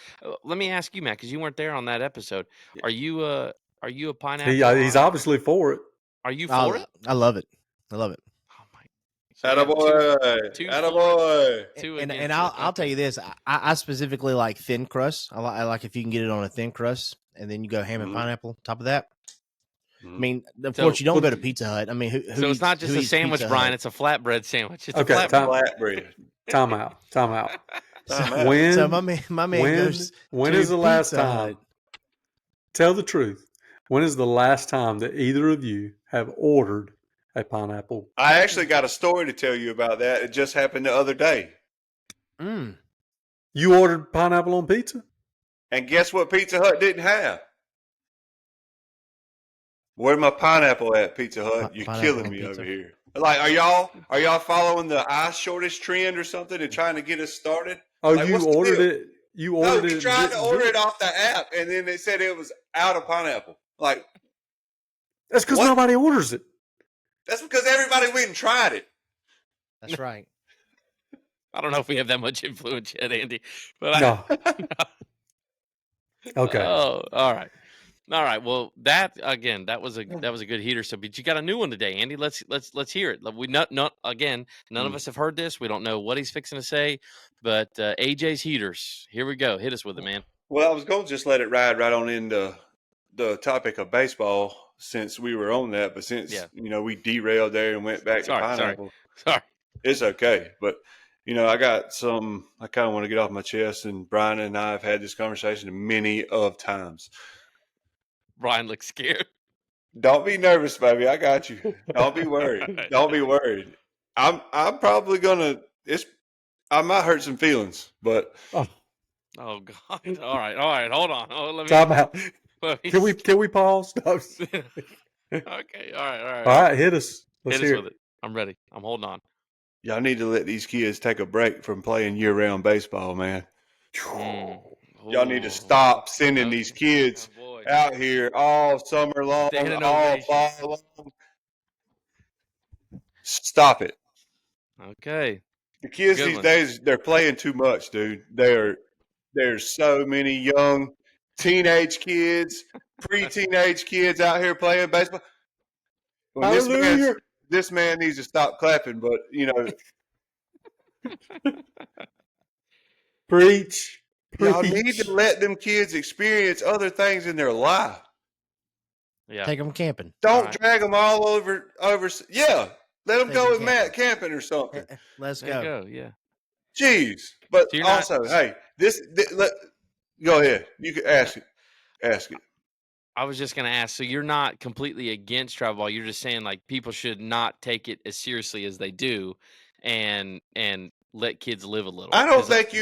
Let me ask you, Matt, because you weren't there on that episode. Yeah. Are you a pineapple? He's obviously for it. Are you for it? I love it. I love it. Oh my! So we got Attaboy. two Attaboy. two and against I'll tell you this. I specifically like thin crust. I like if you can get it on a thin crust, and then you go ham and Mhm. pineapple top of that. I Mhm. mean, of So- course, you don't go to Pizza Hut. I mean, who So it's not just who a eats sandwich, Pizza Brian. Hut? It's a flatbread sandwich. It's Okay, a flatbread. Flatbread. Time out. Time out. When So my man goes. when to is the last Pizza time? Hut. Tell the truth. When is the last time that either of you have ordered a pineapple? I actually got a story to tell you about that. It just happened the other day. Mm. You ordered pineapple on pizza? And guess what Pizza Hut didn't have? Where's my pineapple at, Pizza Hut? You're Pineapple killing on me pizza. over here. Like, are y'all following the ice shortage trend or something and trying to get us started? Oh, Like, you what's the ordered deal? it. You No, ordered we it. tried and to didn't order get it off the app, and then they said it was out of pineapple. Like, That's because What? nobody orders it. that's because everybody went and tried it. That's right. I don't know if we have that much influence yet, Andy. But No. Okay. Oh, all right. All right. Well, that again, that was a good heater. So, but you got a new one today, Andy. Let's hear it. We not again. None of us have heard this. We don't know what he's fixing to say. But AJ's heaters. Here we go. Hit us with it, man. Well, I was going to just let it ride right on into the topic of baseball since we were on that, but since we derailed there and went back to pineapple, Sorry. it's okay. But I got some I kind of want to get off my chest, and Brian and I have had this conversation many of times. Brian looks scared. Don't be nervous, baby. I got you. Don't be worried. Don't be worried. I'm probably gonna. I might hurt some feelings, but Oh God! All right. Hold on. Oh, let me. Time out. Let me Can we pause? No. okay. All right. All right, hit us. Let's Hit us hear with it. I'm ready. I'm holding on. y'all need to let these kids take a break from playing year-round baseball, man. Y'all need to stop sending these kids out here all summer long, Standing all ovation. fall long. Stop it. Okay. The kids Good these one. days, they're playing too much, dude. There's so many young teenage kids, pre-teenage kids out here playing baseball. When Hallelujah. this man needs to stop clapping, but Preach. y'all need to let them kids experience other things in their life. Yeah. Take them camping. Don't drag them all over. Yeah, let them Take go them with Matt camping or something. Let's There you go. go. Yeah. Jeez, but So you're not- also, hey, go ahead. You can ask it. Ask it. I was just gonna ask. So you're not completely against travel ball. You're just saying like people should not take it as seriously as they do, and let kids live a little. I don't 'Cause think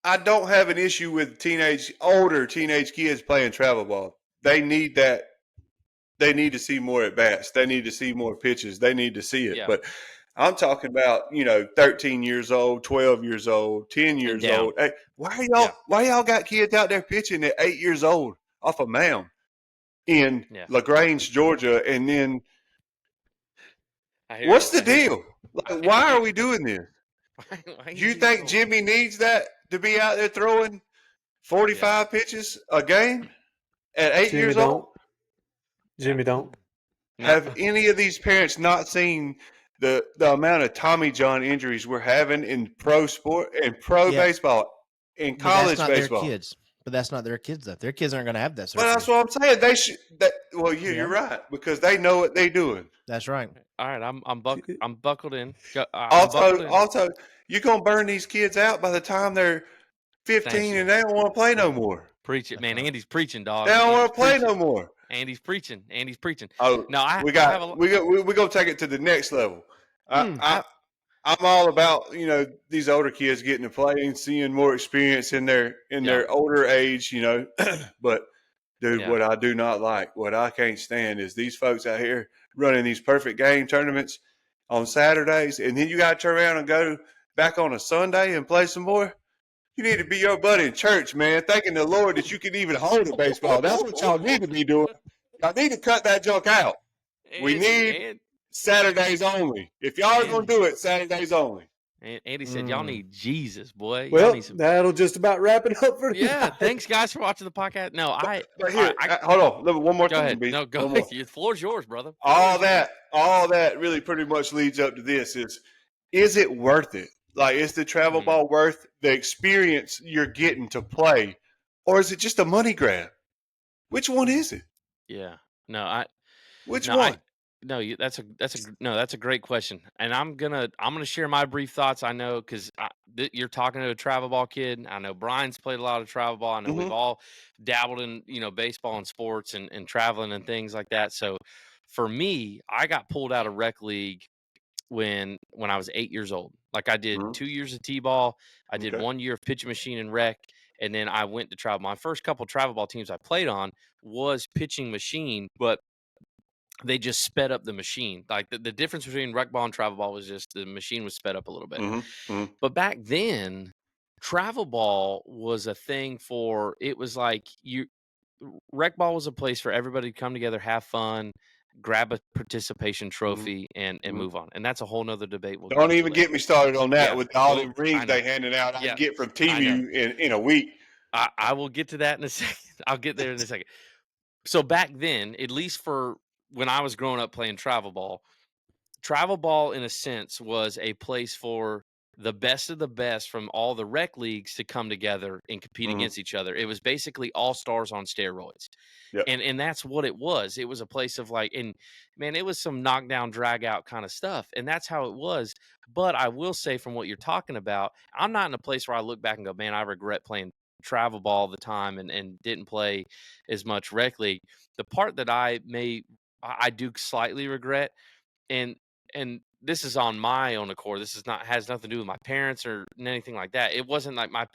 I don't have an issue with older teenage kids playing travel ball. They need that. They need to see more at bats. They need to see more pitches. They need to see it. Yeah. But I'm talking about 13 years old, 12 years old, 10 years down. old. Hey, why y'all got kids out there pitching at 8 years old off a mound in LaGrange, Georgia, and then what's the deal? Like, why are we doing this? Why Do you think Jimmy needs that to be out there throwing 45 pitches a game at 8 Jimmy years don't. old? Jimmy don't. Have any of these parents not seen the amount of Tommy John injuries we're having in pro sport and pro baseball, in college that's not baseball? Their kids. But that's not their kids, though. Their kids aren't going to have that. Well, that's what I'm saying. They should. You're right, because they know what they're doing. That's right. All right, I'm buckled in. I'm buckled in. Also, you're gonna burn these kids out by the time they're 15 and they don't want to play no more. Preach it, man. Andy's preaching, dog. They don't want Andy's to play preaching. no more. Andy's preaching. Andy's preaching. Oh, no, we're gonna take it to the next level. I'm all about these older kids getting to play and seeing more experience in their older age, But dude, what I do not like, what I can't stand, is these folks out here running these perfect game tournaments on Saturdays, and then you got to turn around and go back on a Sunday and play some more. You need to be your buddy in church, man, thanking the Lord that you can even hold a baseball. That's what y'all need to be doing. Y'all need to cut that junk out. We need Saturdays only. If y'all are going to do it, Saturdays only. And Andy said, "Y'all need Jesus, boy. Y'all Well, need some." that'll just about wrap it up for Yeah, tonight. thanks guys for watching the podcast. No, But all right, here, hold on. One more go thing, ahead. B. No, go One ahead. more. The floor's yours, brother. All that really pretty much leads up to this: is it worth it? Like, is the travel ball worth the experience you're getting to play, or is it just a money grab? Which one is it? Yeah. No, Which no, one? that's a great question, and I'm gonna share my brief thoughts. I know because you're talking to a travel ball kid. I know Brian's played a lot of travel ball. I know we've Mm-hmm. all dabbled in baseball and sports and traveling and things like that. So for me, I got pulled out of rec league when I was 8 years old. Like I did Mm-hmm. 2 years of t-ball, I did Okay. 1 year of pitching machine and rec, and then I went to travel. My first couple travel ball teams I played on was pitching machine, but they just sped up the machine. Like the difference between rec ball and travel ball was just the machine was sped up a little bit. Mm-hmm. Mm-hmm. But back then, travel ball was a thing for it was like rec ball was a place for everybody to come together, have fun, grab a participation trophy, and Mm-hmm. move on. And that's a whole nother debate we'll get Don't into even later. get me started on that Yeah, with all well, the I rings know. they handing out. I Yeah, can get from I know. TVU in a week. I will get to that in a second. I'll get there in a second. So back then, at least for when I was growing up playing travel ball in a sense was a place for the best of the best from all the rec leagues to come together and compete Mm-hmm. against each other. It was basically all stars on steroids. Yep. And that's what it was. It was a place of like, and man, it was some knockdown, drag out kind of stuff. And that's how it was. But I will say, from what you're talking about, I'm not in a place where I look back and go, man, I regret playing travel ball all the time and didn't play as much rec league. The part that I do slightly regret, and this is on my own accord. This is not has nothing to do with my parents or anything like that. It wasn't like my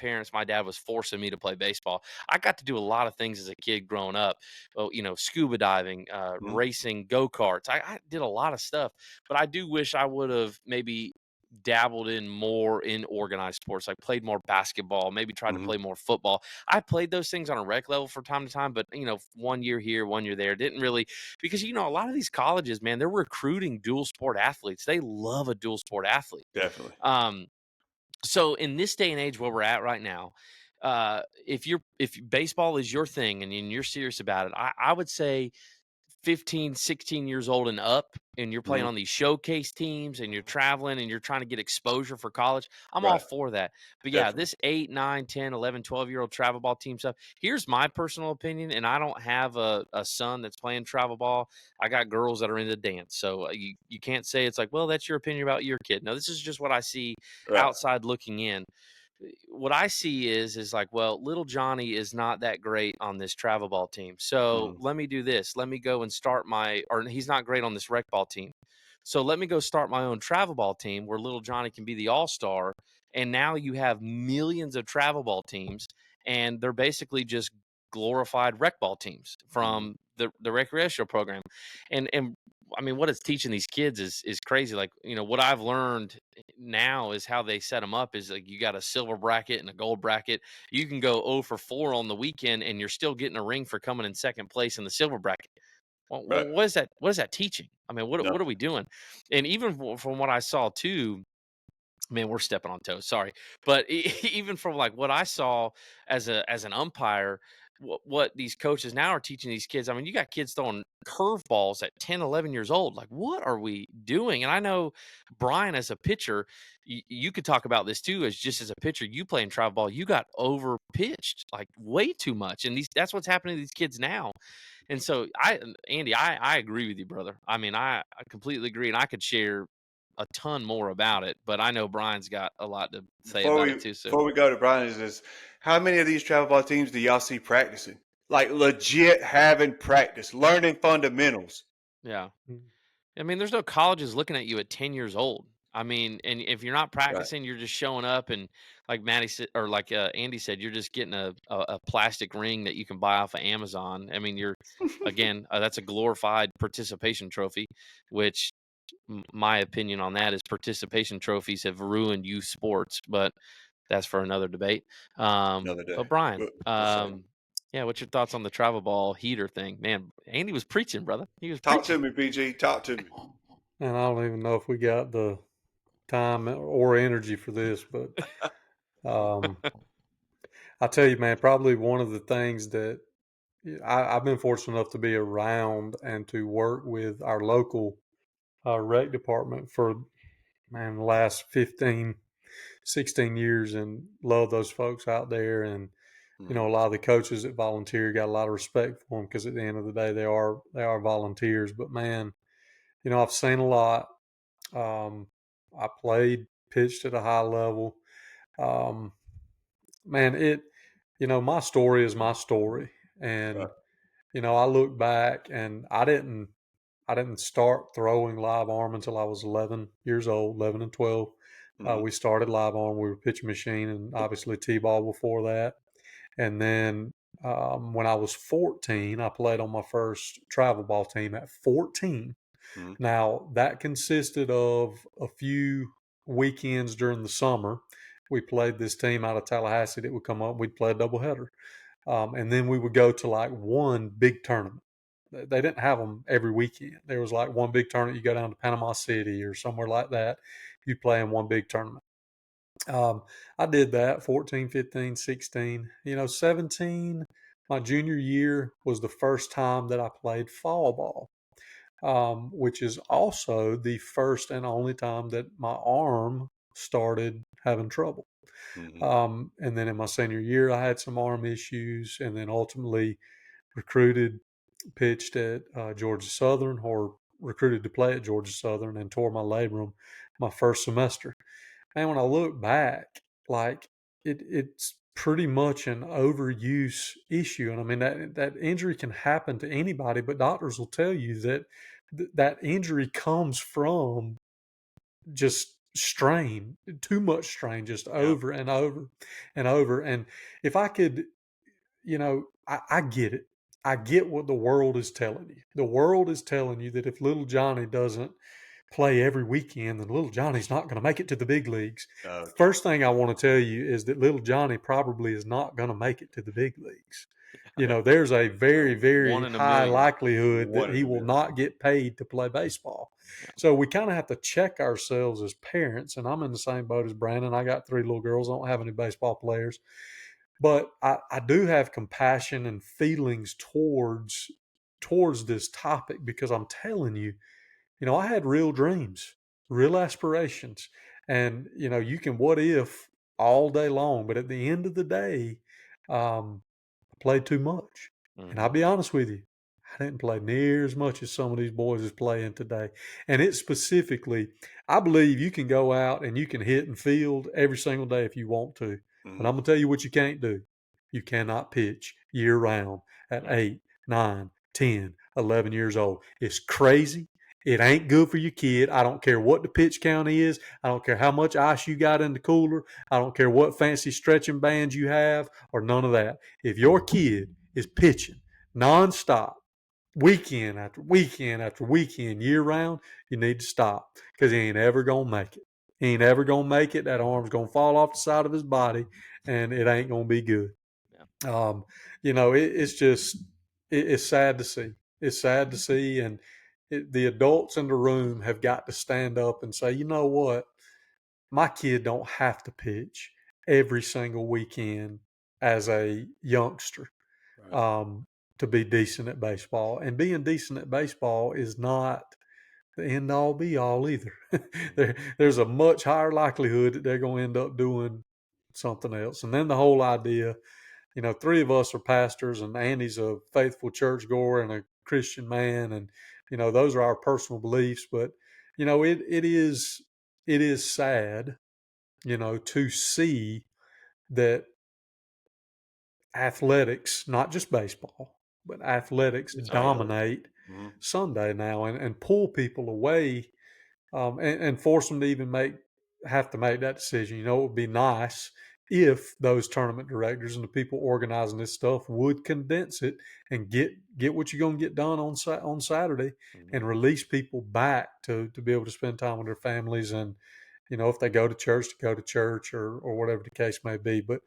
dad was forcing me to play baseball. I got to do a lot of things as a kid growing up. Well, scuba diving, Mm-hmm. racing go-karts. I did a lot of stuff, but I do wish I would have maybe dabbled in more in organized sports, like played more basketball, maybe tried to Mm-hmm. play more football. I played those things on a rec level from time to time, but 1 year here, 1 year there, didn't really, because a lot of these colleges, man, they're recruiting dual sport athletes. They love a dual sport athlete. Definitely. So in this day and age where we're at right now, if baseball is your thing and you're serious about it, I would say 15, 16 years old and up, and you're playing Mm-hmm. on these showcase teams and you're traveling and you're trying to get exposure for college, I'm all Right. for that. But yeah, Definitely. this 8, 9, 10, 11, 12-year-old travel ball team stuff, here's my personal opinion, and I don't have a son that's playing travel ball. I got girls that are into dance. So you can't say it's like, well, that's your opinion about your kid. No, this is just what I see Right. outside looking in. What I see is like, well, little Johnny is not that great on this travel ball team. So Mm-hmm. let me do this. Let me go and start or he's not great on this rec ball team. So let me go start my own travel ball team where little Johnny can be the all-star. And now you have millions of travel ball teams, and they're basically just glorified rec ball teams Mm-hmm. from the recreational program. And I mean, what it's teaching these kids is crazy. Like, what I've learned now is how they set them up is like you got a silver bracket and a gold bracket. You can go 0 for 4 on the weekend and you're still getting a ring for coming in second place in the silver bracket. Well, Right. what is that? What is that teaching? I mean, what No. are we doing? And even from what I saw too, man, we're stepping on toes. Sorry, but even from like what I saw as an umpire, what these coaches now are teaching these kids. I mean, you got kids throwing curveballs at 10, 11 years old. Like, what are we doing? And I know Brian, as a pitcher, you could talk about this too. As just as a pitcher, you play in travel ball, you got over pitched like way too much, and that's what's happening to these kids now. And so, Andy, I agree with you, brother. I mean, I completely agree, and I could share a ton more about it, but I know Brian's got a lot to say Before about we it too. So before we go to Brian, is this how many of these travel ball teams do y'all see practicing? Like legit having practice, learning fundamentals. yeah, Mm. I mean, there's no colleges looking at you at 10 years old. I mean, and if you're not Right. practicing, you're just showing up, and like Matty said, or like Andy said, you're just getting a plastic ring that you can buy off of Amazon. I mean, you're again, that's a glorified participation trophy, which my opinion on that is participation trophies have ruined youth sports, but that's for another debate. Another day. But Brian, Yes, sir. yeah, what's your thoughts on the travel ball heater thing? Man, Andy was preaching, brother. He was Talk preaching. to me, PG. Talk to me. And I don't even know if we got the time or energy for this, but I tell you, man, probably one of the things that I've been fortunate enough to be around and to work with our local rec department for, man, the last 15, 16 years, and love those folks out there. And, you know, a lot of the coaches that volunteer, got a lot of respect for them, because at the end of the day, they are volunteers. But man, you know, I've seen a lot. I played, pitched at a high level. Um, man, you know, my story is my story. And, Right. you know, I look back, and I didn't start throwing live arm until I was 11 years old, 11 and 12. We started live arm. We were pitching machine, and obviously T-ball before that. And then when I was 14, I played on my first travel ball team at 14. Now, that consisted of a few weekends during the summer. We played this team out of Tallahassee that would come up. We'd play a doubleheader. And then we would go to like one big tournament. They didn't have them every weekend. There was like one big tournament. You go down to Panama City or somewhere like that. You play in one big tournament. I did that 14, 15, 16. You know, 17, my junior year was the first time that I played fall ball, which is also the first and only time that my arm started having trouble. And then in my senior year, I had some arm issues, and then ultimately recruited, pitched at Georgia Southern, or recruited to play at Georgia Southern, and tore my labrum my first semester. And when I look back, like it's pretty much an overuse issue. And I mean, that injury can happen to anybody, but doctors will tell you that that injury comes from just strain, too much strain, just over and over and over. And if I could, you know, I get it. I get what the world is telling you. The world is telling you that if little Johnny doesn't play every weekend, then little Johnny's not going to make it to the big leagues. Okay. First thing I want to tell you is that little Johnny probably is not going to make it to the big leagues. You know, there's a very, very One in a high million. likelihood that One in he a will million. not get paid to play baseball. Yeah. So we kind of have to check ourselves as parents. And I'm in the same boat as Brandon. I got 3 little girls. I don't have any baseball players. But I do have compassion and feelings towards this topic, because I'm telling you, you know, I had real dreams, real aspirations. And, you know, you can what if all day long, but at the end of the day, I played too much. And I'll be honest with you, I didn't play near as much as some of these boys is playing today. And it's specifically, I believe you can go out and you can hit and field every single day if you want to. But I'm going to tell you what you can't do. You cannot pitch year round at 8, 9, 10, 11 years old. It's crazy. It ain't good for your kid. I don't care what the pitch count is. I don't care how much ice you got in the cooler. I don't care what fancy stretching bands you have, or none of that. If your kid is pitching nonstop, weekend after weekend after weekend, year round, you need to stop, because he ain't ever going to make it. He ain't ever going to make it. That arm's going to fall off the side of his body, and it ain't going to be good. You know, it's just, it's sad to see. It's sad to see. And the adults in the room have got to stand up and say, you know what? My kid don't have to pitch every single weekend as a youngster to be decent at baseball. And being decent at baseball is not the end all be all either. There's a much higher likelihood that they're going to end up doing something else. And then the whole idea, you know, 3 of us are pastors, and Andy's a faithful churchgoer and a Christian man. And, you know, those are our personal beliefs. But, you know, it is sad, you know, to see that athletics, not just baseball, but athletics dominate Sunday now, and pull people away, and force them to even have to make that decision. You know, it would be nice if those tournament directors and the people organizing this stuff would condense it and get what you're going to get done on Saturday, and release people back to be able to spend time with their families. And, you know, if they go to church, to go to church, or whatever the case may be. But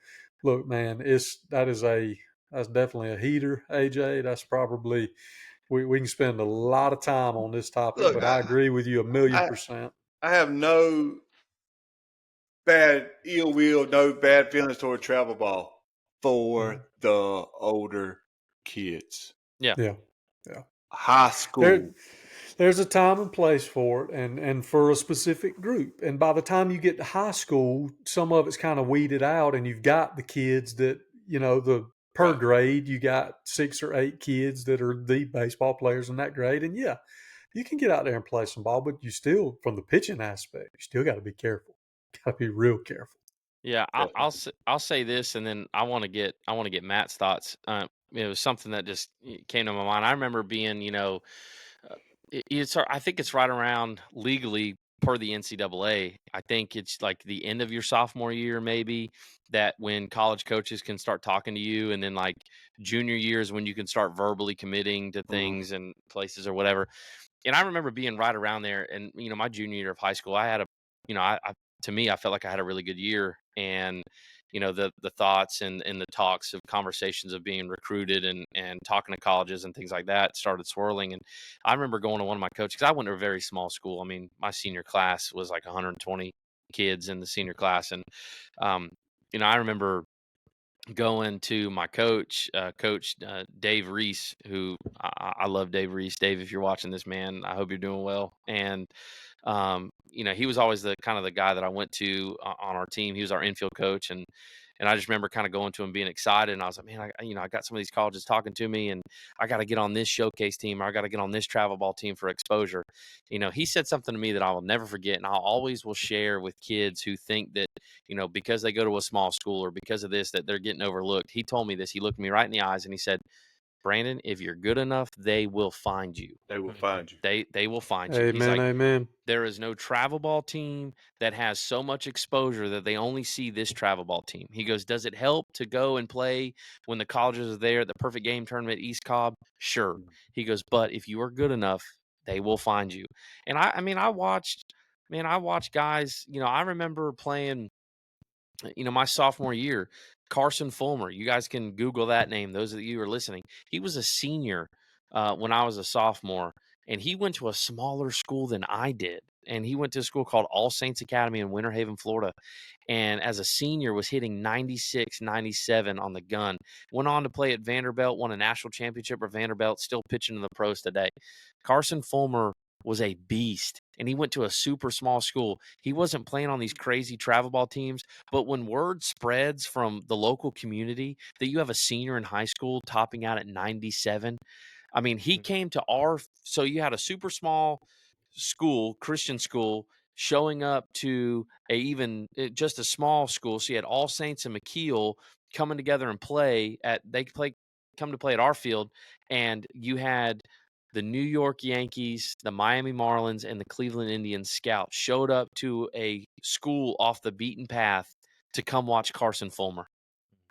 look, man, that's definitely a heater, AJ. That's probably, we can spend a lot of time on this topic. Look, but I agree with you I 1,000,000%. have no bad ill will, no bad feelings toward travel ball for Mhm. the older kids. Yeah. Yeah. High There, school. there's a time and place for it, and for a specific group. And by the time you get to high school, some of it's kind of weeded out, and you've got the kids that the per Right. grade, you got 6 or 8 kids that are the baseball players in that grade, and yeah, you can get out there and play some ball, but you still, from the pitching aspect, you still got to be careful. Got to be real careful. Yeah, Definitely. I'll say this, and then I want to get Matt's thoughts. It was something that just came to my mind. I remember being, uh, I think it's right around legally per the NCAA. I think it's like the end of your sophomore year, maybe, that when college coaches can start talking to you, and then like junior year is when you can start verbally committing to Mhm. things and places or whatever. And I remember being right around there. And my junior year of high school, I had a, I to me, I felt like I had a really good year. And the thoughts and the talks of conversations of being recruited and talking to colleges and things like that started swirling. And I remember going to one of my coaches, because I went to a very small school. I mean, my senior class was like 120 kids in the senior class. And um, I remember going to my coach Dave Reese, who I love. Dave Reese. Dave, if you're watching this, man, I hope you're doing well. And he was always the kind of the guy that I went to on our team. He was our infield coach, and I just remember kind of going to him, being excited, and I was like, man, I got some of these colleges talking to me, and I got to get on this showcase team, or I got to get on this travel ball team for exposure. He said something to me that I will never forget, and I always will share with kids who think that because they go to a small school or because of this that they're getting overlooked. He told me this. He looked me right in the eyes and he said, Brandon, if you're good enough, they will find you. They will find you. They will find you. He's Amen, like, amen. there is no travel ball team that has so much exposure that they only see this travel ball team. He goes, does it help to go and play when the colleges are there at the perfect game tournament at East Cobb? Sure. He goes, but if you are good enough, they will find you. And I mean, I watched guys, I remember playing my sophomore year, Carson Fulmer. You guys can Google that name. Those of you who are listening, he was a senior when I was a sophomore, and he went to a smaller school than I did. And he went to a school called All Saints Academy in Winter Haven, Florida. And as a senior, was hitting 96, 97 on the gun. Went on to play at Vanderbilt, won a national championship for Vanderbilt, still pitching in the pros today. Carson Fulmer was a beast, and he went to a super small school. He wasn't playing on these crazy travel ball teams. But when word spreads from the local community that you have a senior in high school topping out at 97, I mean, he came to so you had a super small school, Christian school, showing up to just a small school. So you had All Saints and McKeel coming together and come to play at our field. And you had the New York Yankees, the Miami Marlins, and the Cleveland Indians scouts showed up to a school off the beaten path to come watch Carson Fulmer.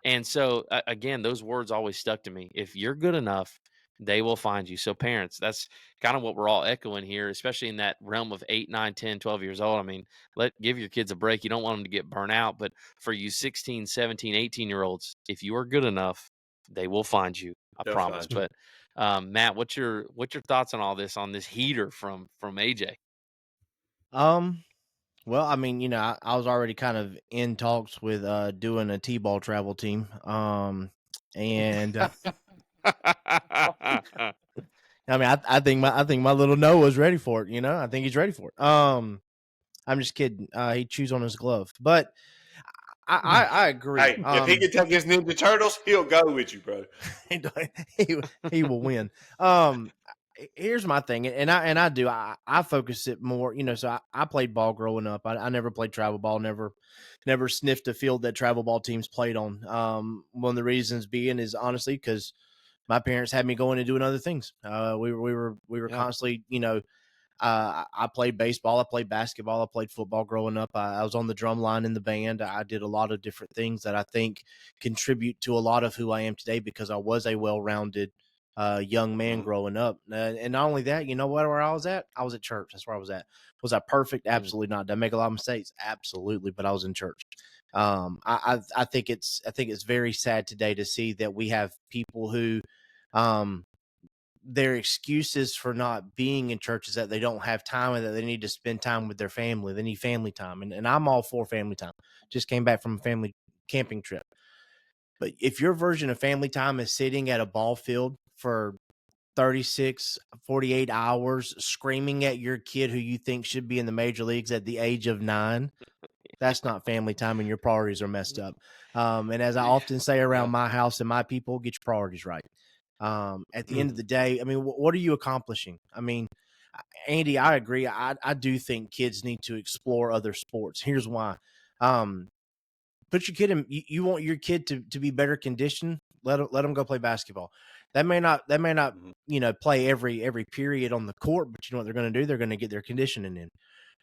And so, again, those words always stuck to me. If you're good enough, they will find you. So, parents, that's kind of what we're all echoing here, especially in that realm of 8, 9, 10, 12 years old. I mean, give your kids a break. You don't want them to get burnt out. But for you 16, 17, 18-year-olds, if you are good enough, they will find you. I They'll promise. find you. But Matt, what's your thoughts on all this, on this heater from AJ? Um, well, I mean, I was already kind of in talks with doing a T-ball travel team. And I mean, I think my little Noah's ready for it. I think he's ready for it. I'm just kidding. He chews on his glove, but I agree. Hey, if he can take his Ninja Turtles, he'll go with you, bro. he will win. Here's my thing, and I do I focus it more. So I played ball growing up. I never played travel ball. Never sniffed a field that travel ball teams played on. One of the reasons being is honestly because my parents had me going and doing other things. We were Yeah. constantly, I played baseball, I played basketball, I played football growing up. I was on the drum line in the band. I did a lot of different things that I think contribute to a lot of who I am today because I was a well-rounded young man Mhm. growing up. And not only that, you know what? Where I was at? I was at church. That's where I was at. Was I perfect? Absolutely not. Did I make a lot of mistakes? Absolutely. But I was in church. I think it's very sad today to see that we have people who, um, their excuses for not being in church is that they don't have time and that they need to spend time with their family. They need family time. And I'm all for family time. Just came back from a family camping trip. But if your version of family time is sitting at a ball field for 36, 48 hours screaming at your kid who you think should be in the major leagues at the age of 9, that's not family time, and your priorities are messed up. And as I often say around my house and my people, get your priorities right. At the end of the day, I mean, what are you accomplishing? I mean, Andy, I agree. I do think kids need to explore other sports. Here's why. Put your kid in. You want your kid to be better conditioned. Let them go play basketball. They may not play every period on the court, but you know what they're going to do? They're going to get their conditioning in.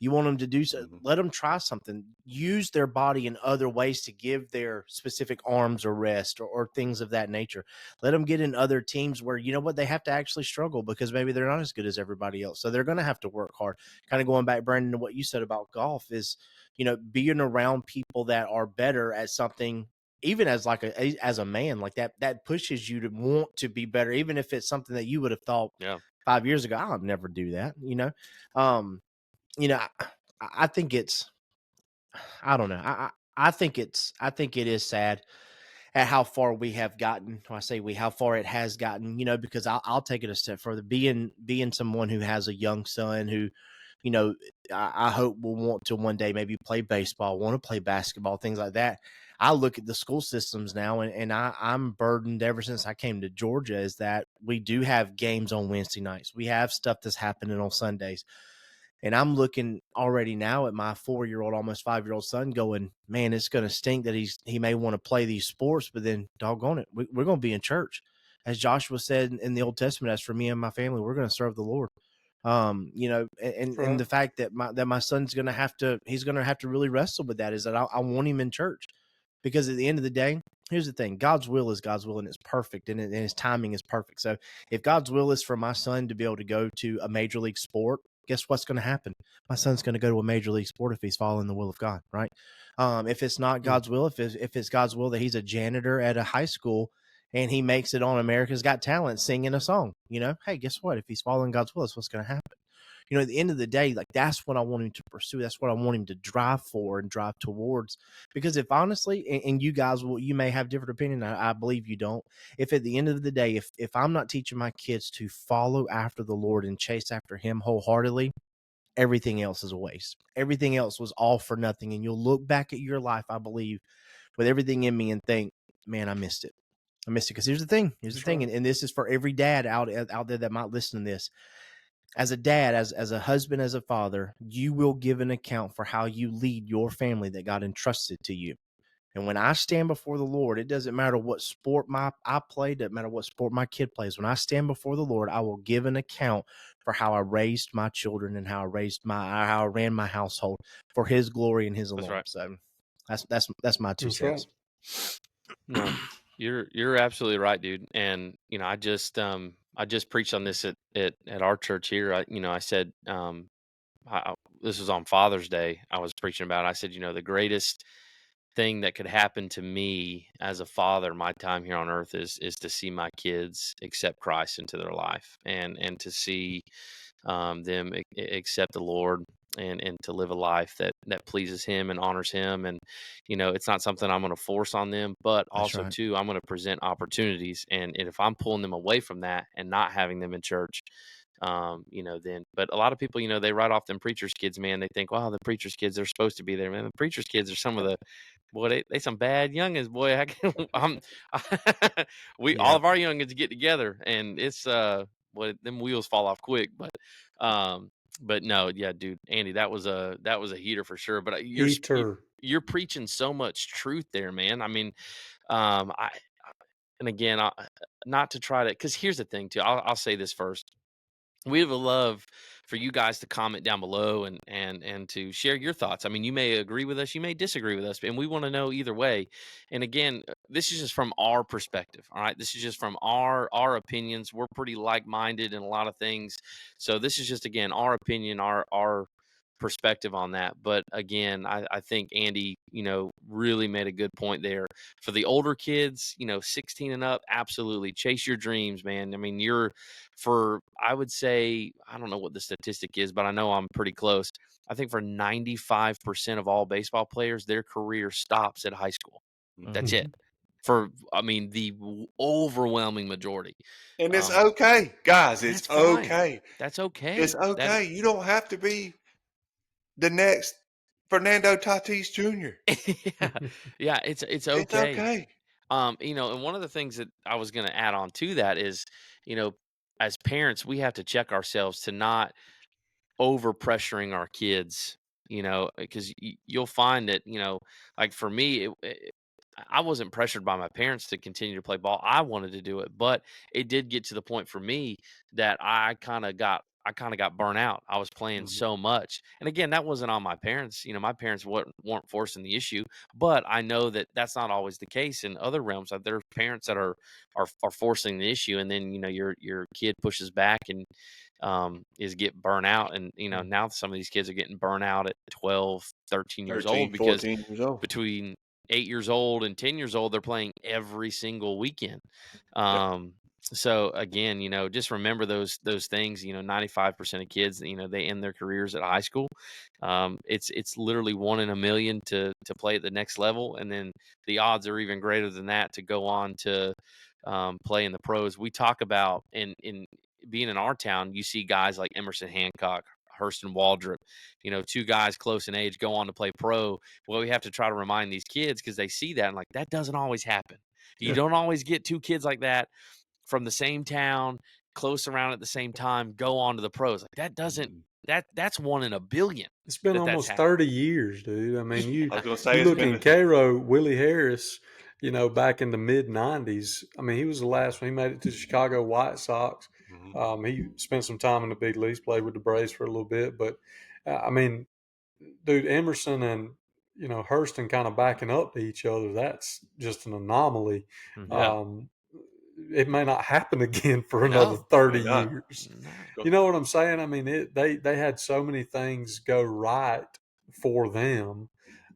You want them to do so. Let them try something. Use their body in other ways to give their specific arms a rest or things of that nature. Let them get in other teams where, you know what, they have to actually struggle because maybe they're not as good as everybody else. So they're going to have to work hard. Kind of going back, Brandon, to what you said about golf is, being around people that are better at something, even as as a man, like that pushes you to want to be better, even if it's something that you would have thought 5 years ago, I'll never do that. I think it's, I don't know. I think it is sad at how far we have gotten. When I say we, how far it has gotten, because I'll take it a step further. Being someone who has a young son who, I hope will want to one day maybe play baseball, want to play basketball, things like that. I look at the school systems now, and I'm burdened ever since I came to Georgia is that we do have games on Wednesday nights. We have stuff that's happening on Sundays. And I'm looking already now at my 4-year-old, almost 5-year-old son going, man, it's going to stink that he may want to play these sports, but then doggone it, we're going to be in church. As Joshua said in the Old Testament, as for me and my family, we're going to serve the Lord. And the fact that my son's going to have to, he's going to have to really wrestle with that is that I want him in church, because at the end of the day, here's the thing, God's will is God's will, and it's perfect, and his timing is perfect. So if God's will is for my son to be able to go to a major league sport, guess what's going to happen? My son's going to go to a major league sport if he's following the will of God, right? If it's not God's will, if it's God's will that he's a janitor at a high school and he makes it on America's Got Talent singing a song, hey, guess what? If he's following God's will, that's what's going to happen. At the end of the day, like, that's what I want him to pursue. That's what I want him to drive for and drive towards. Because if honestly, and you guys you may have different opinion. I believe you don't. If at the end of the day, if I'm not teaching my kids to follow after the Lord and chase after him wholeheartedly, everything else is a waste. Everything else was all for nothing. And you'll look back at your life, I believe, with everything in me and think, man, I missed it. I missed it. Because here's the thing. And this is for every dad out there that might listen to this. As a dad, as a husband, as a father, you will give an account for how you lead your family that God entrusted to you. And when I stand before the Lord, it doesn't matter what sport I play, doesn't matter what sport my kid plays. When I stand before the Lord, I will give an account for how I raised my children and how I ran my household for his glory and his alone. Right. So that's my 2 cents. No, you're absolutely right, dude. And I just preached on this at our church here. I said, this was on Father's Day. I was preaching about it. I said, the greatest thing that could happen to me as a father, my time here on earth, is to see my kids accept Christ into their life, and to see them accept the Lord, and to live a life that pleases him and honors him. And it's not something I'm going to force on them, but also too, I'm going to present opportunities. And if I'm pulling them away from that and not having them in church, then, but a lot of people, they write off them preachers' kids, man. They think, wow, the preachers' kids, they're supposed to be there, man. The preachers' kids are some of the, boy, they some bad youngins, boy. All of our youngins get together, and it's them wheels fall off quick. But no, yeah, dude, Andy, that was a heater for sure. But you're preaching so much truth there, man. I mean, and again, not to try to, because here's the thing too. I'll say this first. We would love for you guys to comment down below and to share your thoughts. I mean, you may agree with us, you may disagree with us, and we want to know either way. And again, this is just from our perspective. All right, this is just from our opinions. We're pretty like-minded in a lot of things, so this is just, again, our opinion, our perspective on that. But again, I think Andy, really made a good point there. For the older kids, 16 and up, absolutely chase your dreams, man. I mean, I would say, I don't know what the statistic is, but I know I'm pretty close. I think for 95% of all baseball players, their career stops at high school. That's it. The overwhelming majority. And it's okay, guys. And It's that's fine. okay. That's okay. It's okay. You don't have to be the next Fernando Tatis Jr. Yeah, it's It's okay. okay. And one of the things that I was going to add on to that is, as parents, we have to check ourselves to not over pressuring our kids, because you'll find that, like for me, I wasn't pressured by my parents to continue to play ball. I wanted to do it, but it did get to the point for me that I kind of got burnt out. I was playing so much. And again, that wasn't on my parents. My parents weren't forcing the issue, but I know that that's not always the case in other realms. There are parents that are forcing the issue, and then your kid pushes back and is get burnt out. And now some of these kids are getting burnt out at 12, 13 years 13, old, because 14 years old. between 8 years old and 10 years old, they're playing every single weekend. So again, just remember those things. 95% of kids, they end their careers at high school. It's literally 1 in a million to play at the next level, and then the odds are even greater than that to go on to play in the pros. We talk about in being in our town, you see guys like Emerson Hancock, Hurston Waldrop, two guys close in age go on to play pro. Well, we have to try to remind these kids, because they see that and like, that doesn't always happen. You don't always get two kids like that from the same town, close around at the same time, go on to the pros. Like that doesn't that's 1 in a billion. It's been that's almost happened. 30 years, dude. I mean, I was going to say, you it's look been in Cairo, Willie Harris, back in the mid 90s. I mean, he was the last one. He made it to the Chicago White Sox. He spent some time in the big leagues, played with the Braves for a little bit. But, I mean, dude, Emerson and, Hurston kind of backing up to each other, that's just an anomaly. Yeah. It may not happen again for another 30 may not. years. No. You know what I'm saying? I mean, they had so many things go right for them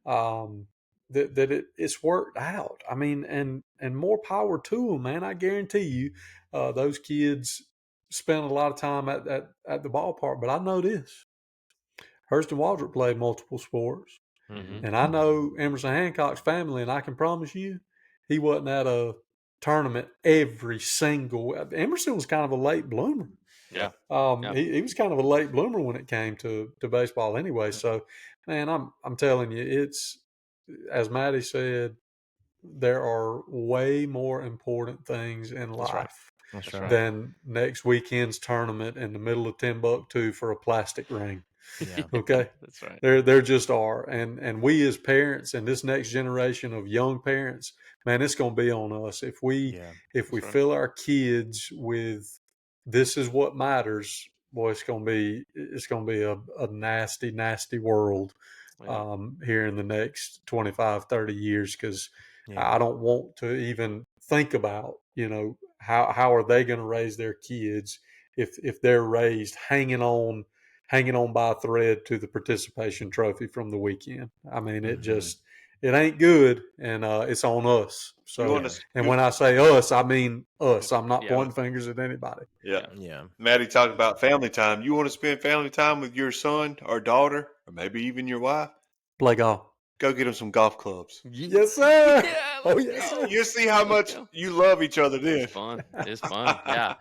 that it's worked out. I mean, and more power to them, man. I guarantee you, those kids spend a lot of time at the ballpark. But I know this: Hurston Waldrop played multiple sports, and I know Emerson Hancock's family, and I can promise you, he wasn't at a tournament every single. Emerson was kind of a late bloomer. Yeah. He was kind of a late bloomer when it came to baseball anyway. So, man, I'm telling you, it's, as Matty said, there are way more important things in life That's right. than next weekend's tournament in the middle of Timbuktu for a plastic ring. Yeah. Okay. That's right. There just are. And we as parents and this next generation of young parents, man, it's going to be on us. If we right. fill our kids with, this is what matters, boy, it's going to be a nasty, nasty world here in the next 25, 30 years. Cause I don't want to even think about, how are they going to raise their kids if they're raised hanging on by a thread to the participation trophy from the weekend. I mean, it ain't good, and it's on us. So, and when I say us, I mean us. I'm not pointing fingers at anybody. Yeah. Matty talked about family time. You want to spend family time with your son or daughter, or maybe even your wife? Play golf. Go get them some golf clubs. Yes, sir. Yeah, yes, sir. You'll see how much you love each other then. It's fun. It's fun. Yeah.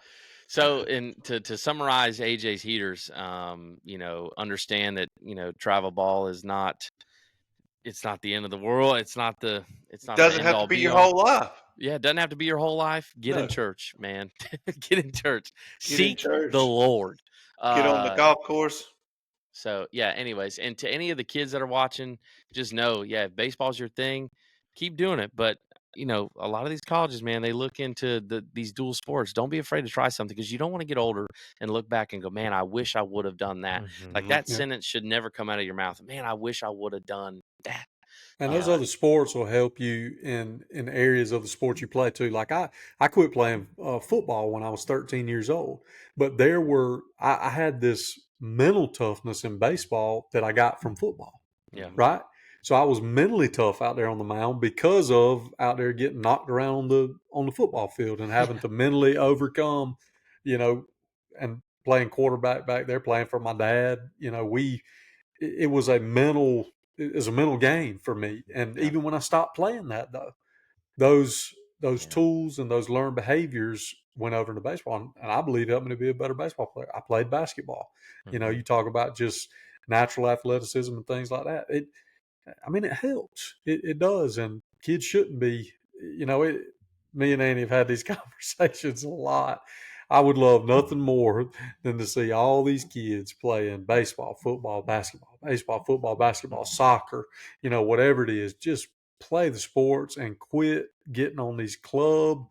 So, to summarize AJ's heaters, understand that travel ball is not. It's not the end of the world. It's not the. It's not. Doesn't the have end-all, to be your be-all. whole life. Yeah, it doesn't have to be your whole life. Get in church, man. Get in church. Get Seek in church. the Lord. Get on the golf course. So yeah. Anyways, and to any of the kids that are watching, just know, if baseball's your thing, keep doing it. But a lot of these colleges, man, they look into these dual sports. Don't be afraid to try something, because you don't want to get older and look back and go, man, I wish I would have done that. Like that sentence should never come out of your mouth. Man, I wish I would have done that. And those other sports will help you in areas of the sport you play too. Like I quit playing football when I was 13 years old, but I had this mental toughness in baseball that I got from football. Yeah. Right. So I was mentally tough out there on the mound because of out there getting knocked around on the football field and having to mentally overcome, and playing quarterback back there, playing for my dad. It was a mental game for me. And Yeah. even when I stopped playing that, though, those Yeah. tools and those learned behaviors went over into baseball, and I believe helped me to be a better baseball player. I played basketball. Mhm. You talk about just natural athleticism and things like that. It helps. It does, and kids shouldn't be. Me and Annie have had these conversations a lot. I would love nothing more than to see all these kids playing baseball, football, basketball, baseball, football, basketball, soccer, whatever it is. Just play the sports and quit getting on these club,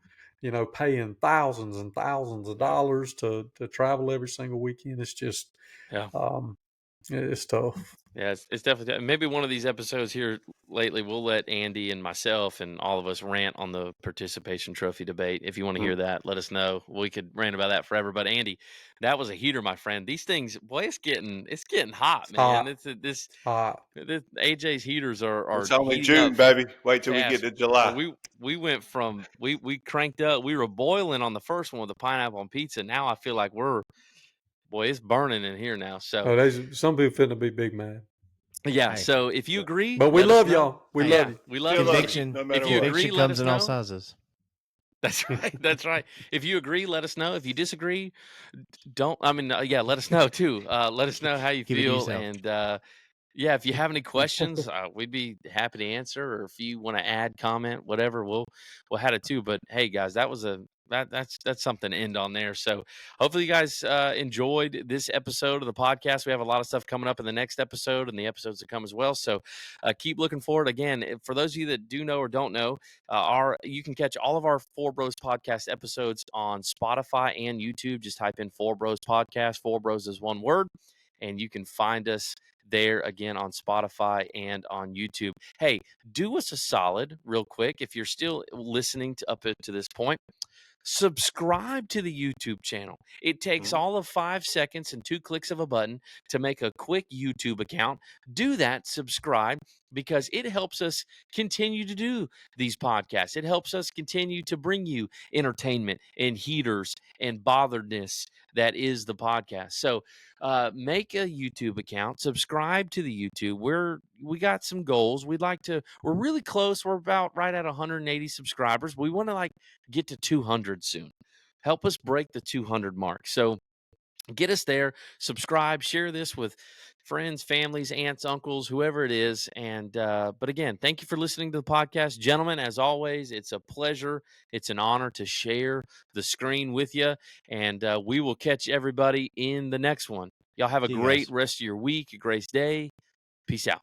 paying thousands and thousands of dollars to travel every single weekend. It's just, Yeah. it's tough. Yeah, it's definitely maybe one of these episodes here lately. We'll let Andy and myself and all of us rant on the participation trophy debate. If you want to hear that, let us know. We could rant about that forever. But Andy, that was a heater, my friend. These things, boy, it's getting hot, It's man. hot. This Hot. AJ's heaters are It's only heating up June, baby. Wait till we get fast. to Well, July. we went from we cranked up. We were boiling on the first one with the pineapple on pizza. Now I feel like it's burning in here now. So Oh, there's some people finna be big mad. yeah. Hey. So if you agree, But we let us love know. y'all. We Hey, love you. We love Still you. love If you, you, Conviction, no matter if you what. agree, conviction let comes us in all know. sizes. That's right. That's right. If you agree, let us know. If you disagree, let us know too. Let us know how you Keep it to feel. yourself. And yeah, if you have any questions, we'd be happy to answer. Or if you want to add, comment, whatever, we'll have it too. But hey, guys, that's something to end on there. So hopefully you guys enjoyed this episode of the podcast. We have a lot of stuff coming up in the next episode and the episodes that come as well. So keep looking forward. Again, for those of you that do know or don't know, you can catch all of our Four Bros podcast episodes on Spotify and YouTube. Just type in Four Bros podcast. Four Bros is one word, and you can find us there again on Spotify and on YouTube. Hey, do us a solid real quick. If you're still listening up to this point, subscribe to the YouTube channel. It takes all of 5 seconds and 2 clicks of a button to make a quick YouTube account. Do that, subscribe, because it helps us continue to do these podcasts. It helps us continue to bring you entertainment and heaters and botheredness that is the podcast. So make a YouTube account, subscribe to the YouTube. We got some goals. We're really close. We're about right at 180 subscribers. We want to get to 200 soon. Help us break the 200 mark. So get us there, subscribe, share this with friends, families, aunts, uncles, whoever it is. But again, thank you for listening to the podcast. Gentlemen, as always, it's a pleasure. It's an honor to share the screen with you. And we will catch everybody in the next one. Y'all have a See you great guys. rest of your week, a great day. Peace out.